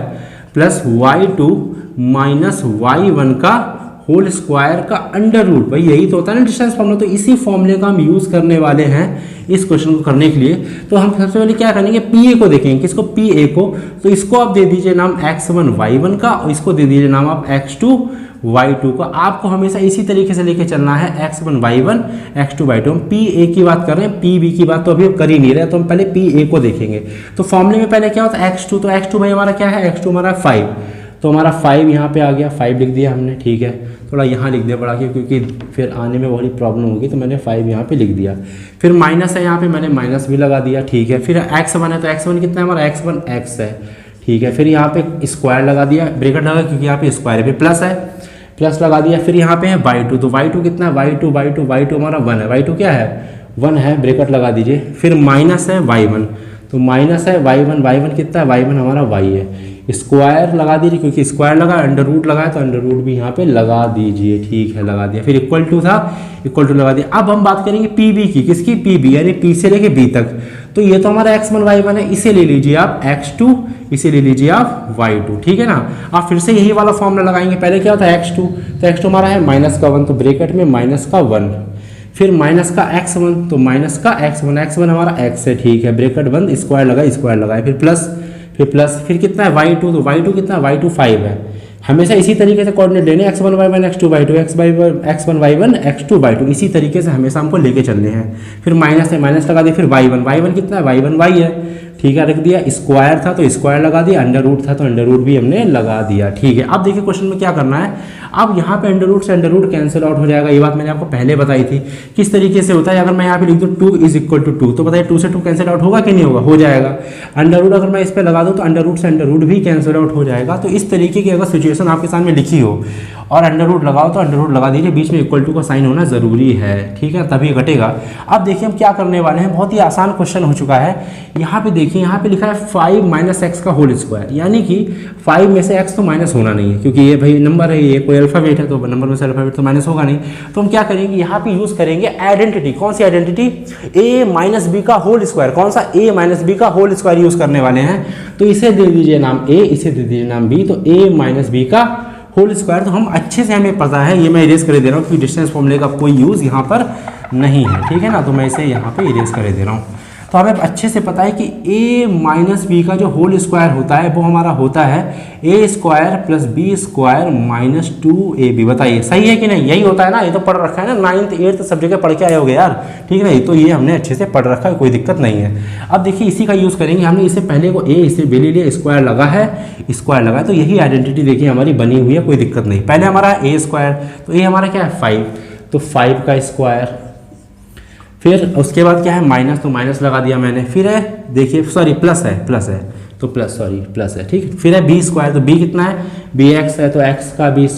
plus y2 - y1 का होल स्क्वायर का अंडर रूट। भाई यही तो होता है ना डिस्टेंस फॉर्मूला। तो इसी फॉर्मूले का हम यूज करने वाले हैं इस क्वेश्चन को करने के लिए। तो हम सबसे पहले क्या करेंगे? पी ए को देखेंगे। किसको? पी ए को। तो इसको आप दे दीजिए नाम x1 y1 का और इसको दे दीजिए नाम आप x2 y2 का। आपको हमेशा इसी तरीके से लेके चलना है, x1 y1 x2 y2। हम पी ए की बात कर रहे हैं, पी बी की बात तो अभी कर ही नहीं रहे, तो हम पहले पी ए को देखेंगे। तो फॉर्मूले में पहले क्या होता है? x2। तो x2 भाई हमारा क्या है? x2 हमारा 5। तो हमारा 5 यहाँ पे आ गया, 5 लिख दिया हमने, ठीक है। थोड़ा यहाँ लिख दिया बढ़ा के, क्योंकि फिर आने में बड़ी प्रॉब्लम होगी, तो मैंने 5 यहाँ पे लिख दिया। फिर माइनस है यहाँ पे, मैंने माइनस भी लगा दिया, ठीक है। फिर x1 है, तो x1 कितना है हमारा? x1 x है, ठीक है। फिर यहाँ पे स्क्वायर लगा दिया, ब्रैकेट लगा क्योंकि यहाँ पे स्क्वायर है, फिर प्लस है, प्लस लगा दिया। फिर यहाँ पे है y2। तो y2 कितना है? y2 हमारा 1 है। y2 क्या है? 1 है, ब्रैकेट लगा दीजिए। फिर माइनस है y1, तो माइनस है y1 कितना है? y1 हमारा y है। स्क्वायर लगा दीजिए, क्योंकि स्क्वायर लगा, अंडर रूट लगा है, तो अंडर रूट भी यहाँ पे लगा दीजिए, ठीक है, लगा दिया। फिर इक्वल टू था, इक्वल टू लगा दिया। अब हम बात करेंगे पी बी की। किसकी? पी बी, यानी पी से लेके बी तक। तो ये तो हमारा x1 y1 है, इसे ले लीजिए आप x2, इसे ले लीजिए आप y2, ठीक है ना। आप फिर से यही वाला फॉर्मूला लगाएंगे। पहले क्या होता है? x2, तो x2 हमारा है -1, तो ब्रैकेट में -1। फिर माइनस का x1, तो माइनस का x1 हमारा x है, ठीक है, ब्रैकेट बंद, स्क्वायर लगाए, फिर प्लस, फिर कितना है? y2। तो y2 कितना है? y2 5 है। हमेशा इसी तरीके से कोऑर्डिनेट लेने, x1 y1 x2 y2, x1 y1 x2 y2, इसी तरीके से हमेशा हमको लेके चलने हैं। फिर माइनस है, माइनस लगा दिया। फिर y1 कितना है? y1 y है, ठीक है, रख दिया। स्क्वायर था तो स्क्वायर लगा दिया, अंडर रूट था तो अंडर रूट भी हमने लगा दिया, ठीक है। अब देखिए क्वेश्चन में क्या करना है। अब यहाँ पे अंडर रूट से अंडर रूट कैंसिल आउट हो जाएगा। ये बात मैंने आपको पहले बताई थी किस तरीके से होता है। अगर मैं यहाँ पे लिख दूँ 2 = 2, तो बताइए 2 से 2 कैंसिल आउट होगा कि नहीं होगा? हो जाएगा। अंडर रूट अगर मैं इस पर लगा दूँ तो अंडर रूट से अंडर रूट भी कैंसिल आउट हो जाएगा। तो इस तरीके की अगर सिचुएशन आपके सामने लिखी हो और अंडर रूट लगाओ तो अंडर रूट लगा दीजिए, बीच में इक्वल टू का साइन होना जरूरी है, ठीक है, तभी घटेगा। अब देखिए हम क्या करने वाले हैं, बहुत ही आसान क्वेश्चन हो चुका है। यहाँ पे देखिए, यहाँ पे लिखा है 5 - x का होल स्क्वायर, यानी कि 5 में से x तो माइनस होना नहीं है, क्योंकि ये भाई नंबर है, ये कोई अल्फाबेट है, तो नंबर में से अल्फाबेट तो माइनस होगा नहीं। तो हम क्या करेंगे, यहाँ पे यूज करेंगे आइडेंटिटी। कौन सी आइडेंटिटी? a - b का होल स्क्वायर। कौन सा? a - b का होल स्क्वायर यूज करने वाले हैं। तो इसे दे दीजिए नाम a, इसे दे दीजिए नाम b। तो a - b का होल स्क्वायर, तो हम अच्छे से, हमें पता है, ये मैं इरेज कर दे रहा हूँ क्योंकि डिस्टेंस फॉर्मूले का कोई यूज़ यहाँ पर नहीं है, ठीक है ना। तो मैं इसे यहाँ पे इरेज कर दे रहा हूँ। तो हमें अच्छे से पता है कि a - b का जो होल स्क्वायर होता है वो हमारा होता है a² + b² - 2ab। बताइए सही है कि नहीं? यही होता है ना, ये तो पढ़ रखा है ना, 9th 8th सब जगह पढ़ के आए होगे यार, ठीक है ना। तो ये हमने अच्छे से पढ़ रखा है, कोई दिक्कत नहीं है। अब देखिए इसी का यूज़ करेंगे। हमने इससे पहले को a, इसे b ले लिया, स्क्वायर लगा है, स्क्वायर लगा है, तो यही आइडेंटिटी देखिए हमारी बनी हुई है, कोई दिक्कत नहीं। पहले हमारा a², तो a हमारा क्या है? 5, तो 5 का स्क्वायर। फिर उसके बाद क्या है? माइनस, तो माइनस लगा दिया मैंने। फिर है, देखिए सॉरी प्लस है, तो प्लस है, ठीक। फिर है b², तो b कितना है? bx है, तो x का b²।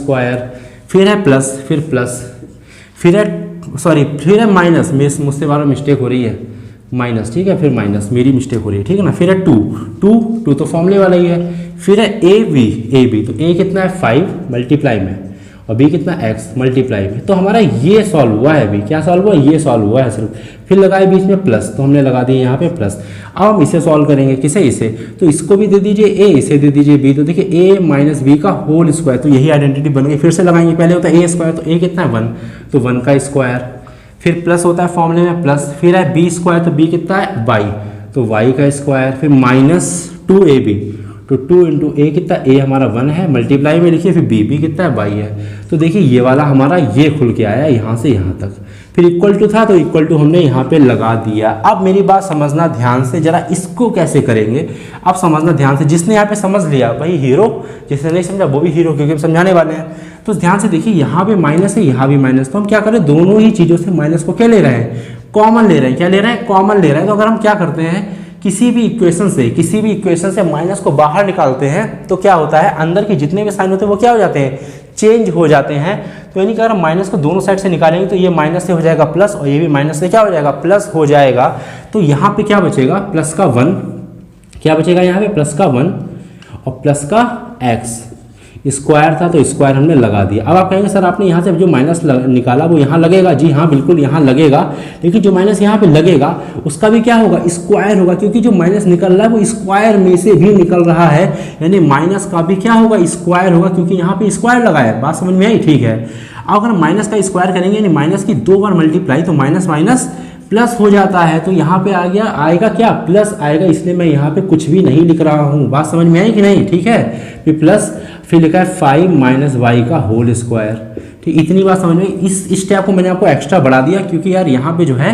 फिर है प्लस, फिर है माइनस, मुझसे बार मिस्टेक हो रही है, माइनस, ठीक है, फिर माइनस, मेरी मिस्टेक हो रही है, ठीक है ना। फिर है 2 तो फॉर्मूले वाला ही है। फिर है a b, तो a कितना है? 5 मल्टीप्लाई में, और b कितना x मल्टीप्लाई में, तो हमारा ये सॉल्व हुआ है। अभी क्या सॉल्व हुआ, ये सॉल्व हुआ है सिर्फ। फिर लगाए बीच में प्लस, तो हमने लगा दिए यहाँ पे प्लस। अब हम इसे सॉल्व करेंगे, किसे, इसे, तो इसको भी दे दीजिए a, इसे दे दीजिए b, तो देखिए a माइनस बी का होल स्क्वायर, तो यही आइडेंटिटी बन गई। फिर से लगाएंगे, पहले होता है a स्क्वायर, तो a कितना है 1, तो 1 का स्क्वायर, फिर प्लस होता है फॉर्मूले में प्लस, फिर है b स्क्वायर, तो b कितना है y, तो y का स्क्वायर, फिर माइनस 2ab, तो 2 इंटू ए कितना, ए हमारा 1 है, मल्टीप्लाई में लिखिए, फिर बी कितना है y है। तो देखिए ये वाला हमारा ये खुल के आया यहाँ से यहाँ तक, फिर इक्वल टू था तो इक्वल टू हमने यहाँ पे लगा दिया। अब मेरी बात समझना ध्यान से, जरा इसको कैसे करेंगे अब समझना ध्यान से। जिसने यहाँ पे समझ लिया वही हीरो, जिसने नहीं समझा वो भी हीरो, क्योंकि हम समझाने वाले हैं। तो ध्यान से देखिए, यहाँ पे माइनस है, यहाँ भी माइनस, तो हम क्या करें, दोनों ही चीज़ों से माइनस को क्या ले रहे हैं, कॉमन ले रहे हैं। क्या ले रहे हैं, कॉमन ले रहे हैं। तो अगर हम क्या करते हैं, किसी भी इक्वेशन से माइनस को बाहर निकालते हैं तो क्या होता है, अंदर के जितने भी साइन होते हैं वो क्या हो जाते हैं, चेंज हो जाते हैं। तो यानी कि अगर हम माइनस को दोनों साइड से निकालेंगे तो ये माइनस से हो जाएगा प्लस, और ये भी माइनस से क्या हो जाएगा, प्लस हो जाएगा। तो यहाँ पे क्या बचेगा, प्लस का 1, क्या बचेगा यहाँ पे, प्लस का 1 और प्लस का x, स्क्वायर था तो स्क्वायर हमने लगा दिया। अब आप कहेंगे सर आपने यहाँ से जो माइनस निकाला वो यहाँ लगेगा, जी हाँ बिल्कुल यहाँ लगेगा, लेकिन जो माइनस यहाँ पे लगेगा उसका भी क्या होगा, स्क्वायर होगा, क्योंकि जो माइनस निकल रहा है वो स्क्वायर में से भी निकल रहा है, यानी माइनस का भी क्या होगा, स्क्वायर होगा, क्योंकि यहाँ पे स्क्वायर लगा है। बात समझ में आई, ठीक है। अब अगर माइनस का स्क्वायर करेंगे यानी माइनस की 2 बार मल्टीप्लाई, तो माइनस माइनस प्लस हो जाता है, तो यहाँ पे आ गया, आएगा क्या, प्लस आएगा, इसलिए मैं यहाँ पे कुछ भी नहीं लिख रहा हूँ। बात समझ में आई कि नहीं, ठीक है। फिर प्लस, फिर लिखा है 5 माइनस वाई का होल स्क्वायर, ठीक। इतनी बात समझ में, इस स्टेप को मैंने आपको एक्स्ट्रा बढ़ा दिया, क्योंकि यार यहाँ पे जो है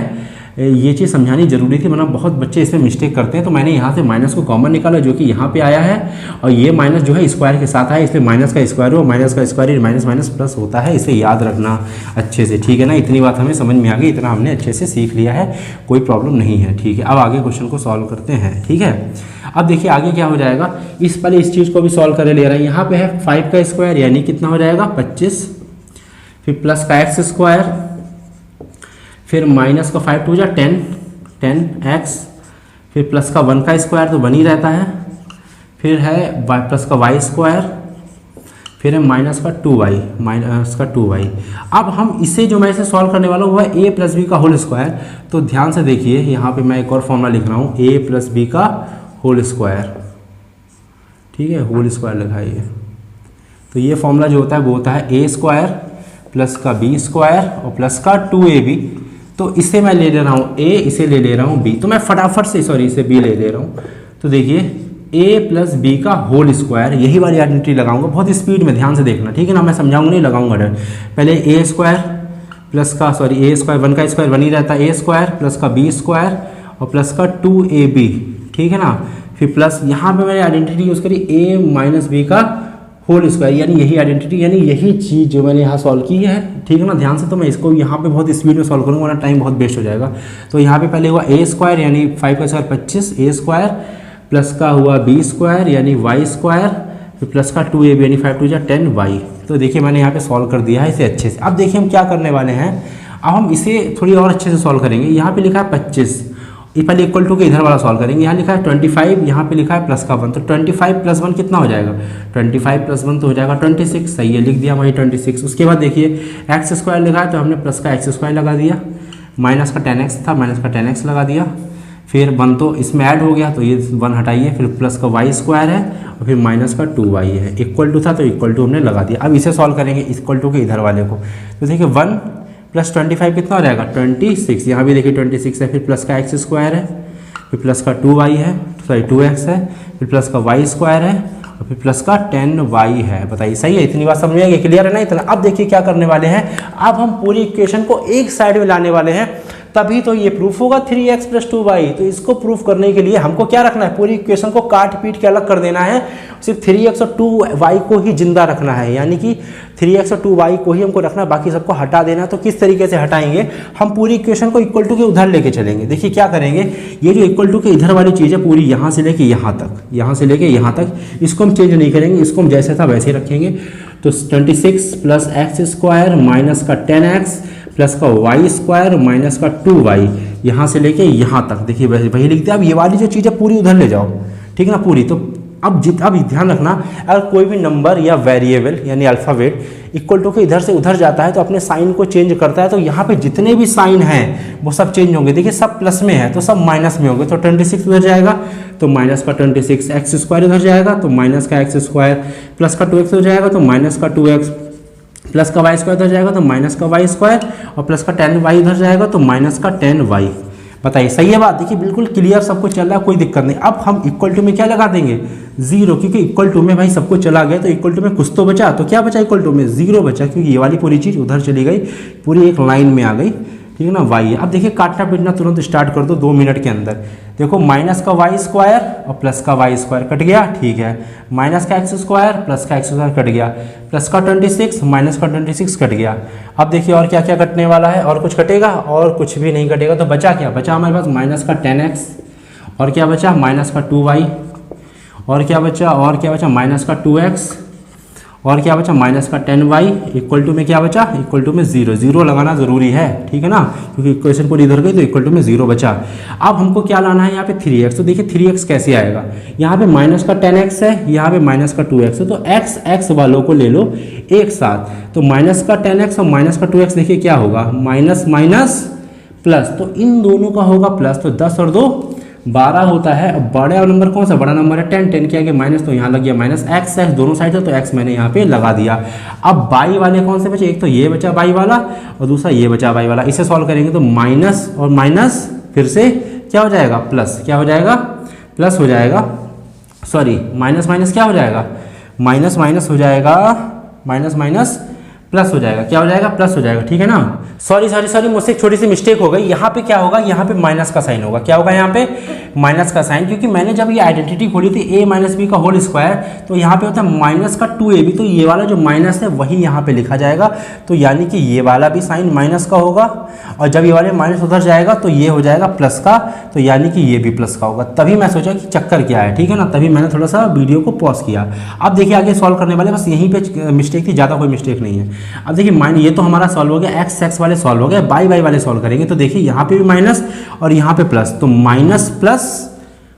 ये चीज़ समझानी जरूरी थी, वरना बहुत बच्चे इसमें मिस्टेक करते हैं। तो मैंने यहाँ से माइनस को कॉमन निकाला, जो कि यहाँ पे आया है, और ये माइनस जो है स्क्वायर के साथ आया, इसलिए माइनस का स्क्वायर हो, माइनस का स्क्वायर माइनस माइनस प्लस होता है, इसे याद रखना अच्छे से, ठीक है ना। इतनी बात हमें समझ में आ गई, इतना हमने अच्छे से सीख लिया है, कोई प्रॉब्लम नहीं है, ठीक है। अब आगे क्वेश्चन को सॉल्व करते हैं, ठीक है। अब देखिए आगे क्या हो जाएगा, इस पहले इस चीज़ को भी सॉल्व कर ले रहे हैं। यहाँ पे है 5 का स्क्वायर, यानी कितना हो जाएगा 25, फिर प्लस का x स्क्वायर, फिर माइनस का 5 टू जा 10x, फिर प्लस का 1 का स्क्वायर तो 1 ही रहता है, फिर है प्लस का y स्क्वायर, फिर है माइनस का 2y। अब हम इसे जो मैं इसे सॉल्व करने वाला हूँ वह a प्लस बी का होल स्क्वायर। तो ध्यान से देखिए, यहाँ पे मैं एक और फॉर्मूला लिख रहा हूँ, a प्लस बी का होल स्क्वायर, ठीक है, होल स्क्वायर लिखाइए। तो ये फॉर्मूला जो होता है वो होता है a स्क्वायर प्लस का बी स्क्वायर और प्लस का 2ab। तो इसे मैं ले रहा हूँ a, इसे ले रहा हूँ b, तो मैं फटाफट से इसे b ले रहा हूँ। तो देखिए a प्लस बी का होल स्क्वायर, यही वाली आइडेंटिटी लगाऊंगा, बहुत स्पीड में, ध्यान से देखना, ठीक है ना। मैं समझाऊंगा नहीं, लगाऊंगा डर। पहले a स्क्वायर प्लस का a स्क्वायर 1 का स्क्वायर 1 ही रहता है, a स्क्वायर प्लस का b स्क्वायर और प्लस का 2ab, ठीक है ना। फिर प्लस यहाँ पे मैंने आइडेंटिटी यूज़ करी a माइनस बी का होल स्क्वायर, यानी यही आइडेंटिटी, यानी यही चीज़ जो मैंने यहाँ सॉल्व की है, ठीक है ना। ध्यान से, तो मैं इसको यहाँ पे बहुत स्पीड में सॉल्व करूँगा, वरना टाइम बहुत वेस्ट हो जाएगा। तो यहाँ पे पहले हुआ a स्क्वायर यानी 5 का स्क्वायर 25, a स्क्वायर प्लस का हुआ b स्क्वायर यानी y स्क्वायर, फिर प्लस का 2ab यानी 5 टू जा 10y। तो देखिए मैंने यहाँ पे सॉल्व कर दिया है इसे अच्छे से। अब देखिए हम क्या करने वाले हैं, अब हम इसे थोड़ी और अच्छे से सॉल्व करेंगे। यहाँ पे लिखा है 25, ये पहले इक्वल टू के इधर वाला सॉल्व करेंगे। यहाँ लिखा है 25, यहाँ पे लिखा है प्लस का 1, तो 25 प्लस 1 कितना हो जाएगा, 25 प्लस 1 तो हो जाएगा 26, सही है, लिख दिया वही 26। उसके बाद देखिए एक्स स्क्वायर लिखा है तो हमने प्लस का एक्स स्क्वायर लगा दिया, माइनस का 10x था, माइनस का 10x लगा दिया, फिर 1 तो इसमें ऐड हो गया तो ये 1 हटाइए, फिर प्लस का y स्क्वायर है और फिर माइनस का 2y है, इक्वल टू था तो इक्वल टू हमने लगा दिया। अब इसे सॉल्व करेंगे इक्वल टू के इधर वाले को। तो देखिए 1 प्लस 25 कितना हो जाएगा 26, यहाँ भी देखिए 26 है, फिर प्लस का एक्स स्क्वायर है, फिर प्लस का 2y है, सॉरी 2x है, फिर प्लस का y स्क्वायर है और फिर प्लस का 10y है। बताइए सही है, इतनी बात समझ में आ गई, क्लियर है ना इतना। अब देखिए क्या करने वाले हैं, अब हम पूरी इक्वेशन को एक साइड में लाने वाले हैं, तभी तो ये प्रूफ होगा 3x प्लस 2y। तो इसको प्रूफ करने के लिए हमको क्या रखना है, पूरी इक्वेशन को काट पीट के अलग कर देना है, सिर्फ 3x और 2y को ही जिंदा रखना है, यानी कि 3x और 2y को ही हमको रखना है, बाकी सबको हटा देना है। तो किस तरीके से हटाएंगे, हम पूरी इक्वेशन को इक्वल टू के उधर लेके चलेंगे। देखिए क्या करेंगे, ये जो इक्वल टू के इधर वाली चीज़ है पूरी यहाँ से लेके यहाँ तक, यहाँ से लेके यहाँ तक, इसको हम चेंज नहीं करेंगे, इसको हम जैसे था वैसे ही रखेंगे। तो 26 प्लस एक्स स्क्वायर माइनस का 10x प्लस का y स्क्वायर माइनस का 2y, यहाँ से लेके यहाँ तक, देखिए वही लिख दिया। अब ये वाली जो चीज़ है पूरी उधर ले जाओ, ठीक है ना, पूरी। तो अब ध्यान रखना, अगर कोई भी नंबर या वेरिएबल यानी अल्फ़ाबेट इक्वल टू के इधर से उधर जाता है तो अपने साइन को चेंज करता है, तो यहाँ पे जितने भी साइन हैं वो सब चेंज होंगे। देखिए सब प्लस में है तो सब माइनस में होंगे, तो 26 उधर जाएगा तो माइनस का 26, एक्स स्क्वायर उधर जाएगा तो माइनस का एक्स स्क्वायर, प्लस का 2x हो जाएगा तो माइनस का 2x, प्लस का वाई स्क्वायर उधर जाएगा तो माइनस का वाई स्क्वायर, और प्लस का 10y उधर जाएगा तो माइनस का 10y। बताइए सही है बात? देखिए बिल्कुल क्लियर सब कुछ चल रहा है, कोई दिक्कत नहीं। अब हम इक्वल टू में क्या लगा देंगे? 0, क्योंकि इक्वल टू में भाई सब कुछ चला गया तो इक्वल टू में कुछ तो बचा, तो क्या बचा? इक्वल टू में 0 बचा, क्योंकि ये वाली पूरी चीज़ उधर चली गई, पूरी एक लाइन में आ गई, ठीक है ना। वाई, अब देखिए काटना पीटना तुरंत स्टार्ट कर दो 2 मिनट के अंदर। देखो माइनस का वाई स्क्वायर और प्लस का वाई स्क्वायर कट गया, ठीक है। माइनस का एक्स स्क्वायर प्लस का एक्स स्क्वायर कट गया, प्लस का 26 माइनस का 26 कट गया। अब देखिए और क्या क्या कटने वाला है, और कुछ कटेगा? और कुछ भी नहीं कटेगा। तो बचा क्या? बचा हमारे पास माइनस का 10x, और क्या बचा? माइनस का 2y, और क्या बचा? माइनस का 2x, और क्या बचा? माइनस का 10y। इक्वल टू में क्या बचा? इक्वल टू में 0। 0 लगाना ज़रूरी है, ठीक है ना, क्योंकि इक्वेशन पूरी इधर गई तो इक्वल टू में 0 बचा। अब हमको क्या लाना है यहाँ पे? 3x। तो देखिए 3x कैसे आएगा? यहाँ पे माइनस का 10x है, यहाँ पे माइनस का 2x है, तो x वालों को ले लो एक साथ। तो माइनस का 10x और माइनस का 2x देखिए क्या होगा? माइनस माइनस प्लस, तो इन दोनों का होगा प्लस, तो 10 और 2 12 होता है। अब बड़ा नंबर कौन सा? बड़ा नंबर है 10। 10 के आगे माइनस, तो यहाँ लग गया माइनस। एक्स दोनों साइड है तो एक्स मैंने यहाँ पे लगा दिया। अब बाई वाले कौन से बचे? एक तो ये बचा बाई वाला और दूसरा ये बचा बाई वाला। इसे सॉल्व करेंगे तो माइनस और माइनस फिर से क्या हो जाएगा? प्लस। क्या हो जाएगा? प्लस हो जाएगा। सॉरी, माइनस माइनस क्या हो जाएगा? माइनस माइनस हो जाएगा, माइनस माइनस प्लस हो जाएगा। क्या हो जाएगा? प्लस हो जाएगा, ठीक है ना। सॉरी मुझसे एक छोटी सी मिस्टेक हो गई। यहाँ पे क्या होगा? यहाँ पे माइनस का साइन होगा। क्या होगा यहाँ पे? माइनस का साइन, क्योंकि मैंने जब ये आइडेंटिटी खोली थी a माइनस बी का होल स्क्वायर, तो यहाँ पे होता है माइनस का 2ab, तो ये वाला जो माइनस है वही यहाँ पे लिखा जाएगा। तो यानी कि ये वाला भी साइन माइनस का होगा, और जब ये वाले माइनस उधर जाएगा तो ये हो जाएगा प्लस का, तो यानी कि ये भी प्लस का होगा। तभी मैं सोचा कि चक्कर क्या है, ठीक है ना, तभी मैंने थोड़ा सा वीडियो को पॉज किया। अब देखिए आगे सॉल्व करने वाले, बस यहीं पे मिस्टेक थी, ज़्यादा कोई मिस्टेक नहीं है। अब देखिए ये तो हमारा सॉल्व हो गया, एक्स वाले सॉल्व हो गए, बाई वाले सॉल्व करेंगे। तो देखिए यहाँ पे भी माइनस और यहाँ पे प्लस, तो माइनस प्लस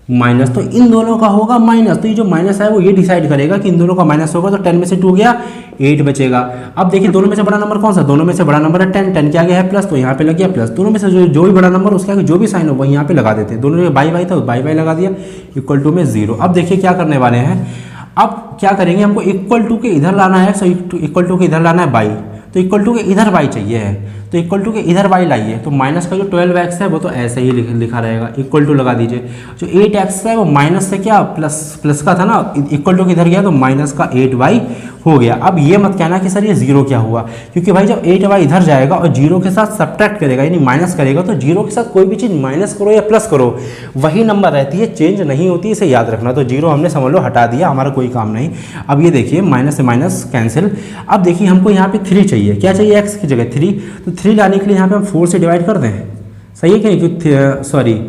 माइनस, तो इन दोनों का होगा माइनस। तो ये जो माइनस है वो ये डिसाइड करेगा कि इन दोनों का माइनस होगा। तो 10 में से 2 गया, 8 बचेगा। अब देखिए दोनों में से बड़ा नंबर कौन सा? दोनों में से बड़ा नंबर है 10। 10 के आगे है प्लस, तो यहाँ पे लग गया प्लस। दोनों में से जो भी बड़ा नंबर उसके आगे जो भी साइन हो वही यहाँ पे लगा देते हैं। दोनों में बाई था, बाई लगा दिया, इक्वल टू में 0। अब देखिए क्या करने वाले हैं, अब क्या करेंगे, हमको इक्वल टू के इधर लाना है, इक्वल टू के इधर लाना है बाई, तो इक्वल टू के इधर वाई चाहिए है, तो इक्वल टू के इधर वाई लाइए। तो माइनस का जो 12x है वो तो ऐसे ही लिखा रहेगा, इक्वल टू लगा दीजिए। जो 8x है वो माइनस से क्या प्लस का था ना, इक्वल टू के इधर गया तो माइनस का 8y हो गया। अब ये मत कहना कि सर ये 0 क्या हुआ, क्योंकि भाई जब 8y इधर जाएगा और 0 के साथ सब्ट्रैक्ट करेगा यानी माइनस करेगा, तो 0 के साथ कोई भी चीज़ माइनस करो या प्लस करो वही नंबर रहती है, चेंज नहीं होती, इसे याद रखना। तो 0 हमने समझ लो हटा दिया, हमारा कोई काम नहीं। अब ये देखिए माइनस से माइनस कैंसिल। अब देखिए हमको यहाँ पे 3 चाहिए, क्या चाहिए? x की जगह 3, तो 3 लाने के लिए यहाँ पे हम 4 से डिवाइड कर दें, सही है कि नहीं? सॉरी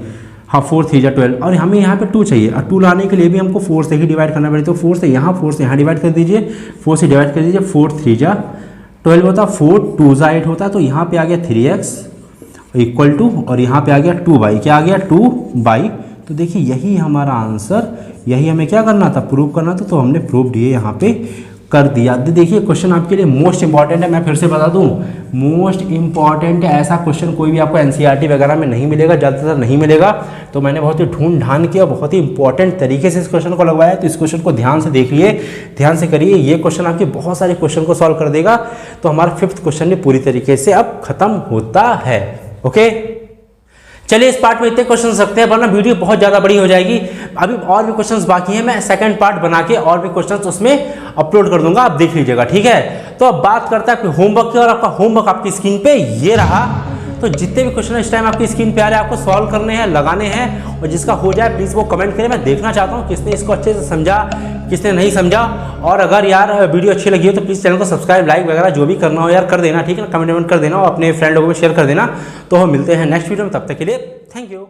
हाँ, 4 3 12, और हमें यहाँ पे 2 चाहिए, और 2 लाने के लिए भी हमको 4 से ही डिवाइड करना पड़ेगा। तो 4 से यहाँ डिवाइड कर दीजिए, 4 से डिवाइड कर दीजिए, 4 3 12 होता, 4 2 8 होता, तो यहाँ पे आ गया 3x इक्वल टू, और यहाँ पे आ गया 2y, क्या आ गया? 2y। तो देखिए यही हमारा आंसर, यही हमें क्या करना था? प्रूव करना था, तो हमने प्रूव दिए यहाँ पे कर दिया। देखिए क्वेश्चन आपके लिए मोस्ट इंपॉर्टेंट है, मैं फिर से बता दूं, मोस्ट इंपॉर्टेंट है। ऐसा क्वेश्चन कोई भी आपको एनसीईआरटी वगैरह में नहीं मिलेगा, ज़्यादातर नहीं मिलेगा। तो मैंने बहुत ही ढूंढ ढांड किया, बहुत ही इंपॉर्टेंट तरीके से इस क्वेश्चन को लगवाया। तो इस क्वेश्चन को ध्यान से देखिए, ध्यान से करिए, ये क्वेश्चन आपके बहुत सारे क्वेश्चन को सॉल्व कर देगा। तो हमारा 5th क्वेश्चन भी पूरी तरीके से अब खत्म होता है। ओके, चलिए इस पार्ट में इतने क्वेश्चन रखते हैं, वरना वीडियो बहुत ज़्यादा बड़ी हो जाएगी। अभी और भी क्वेश्चंस बाकी हैं, मैं सेकंड पार्ट बना के और भी क्वेश्चंस उसमें अपलोड कर दूंगा, आप देख लीजिएगा, ठीक है। तो अब बात करते हैं आपके होमवर्क की, और आपका होमवर्क आपकी स्क्रीन पे ये रहा। तो जितने भी क्वेश्चन इस टाइम आपकी स्क्रीन पे आ रहे हैं आपको सॉल्व करने हैं, लगाने हैं, और जिसका हो जाए प्लीज़ वो कमेंट करें। मैं देखना चाहता हूँ किसने इसको अच्छे से समझा, किसने नहीं समझा। और अगर यार वीडियो अच्छी लगी हो तो प्लीज़ चैनल को सब्सक्राइब, लाइक वगैरह जो भी करना हो यार कर देना, ठीक है ना। कमेंट कर देना और अपने फ्रेंड लोगों को शेयर कर देना। तो हम मिलते हैं नेक्स्ट वीडियो में, तब तक के लिए थैंक यू।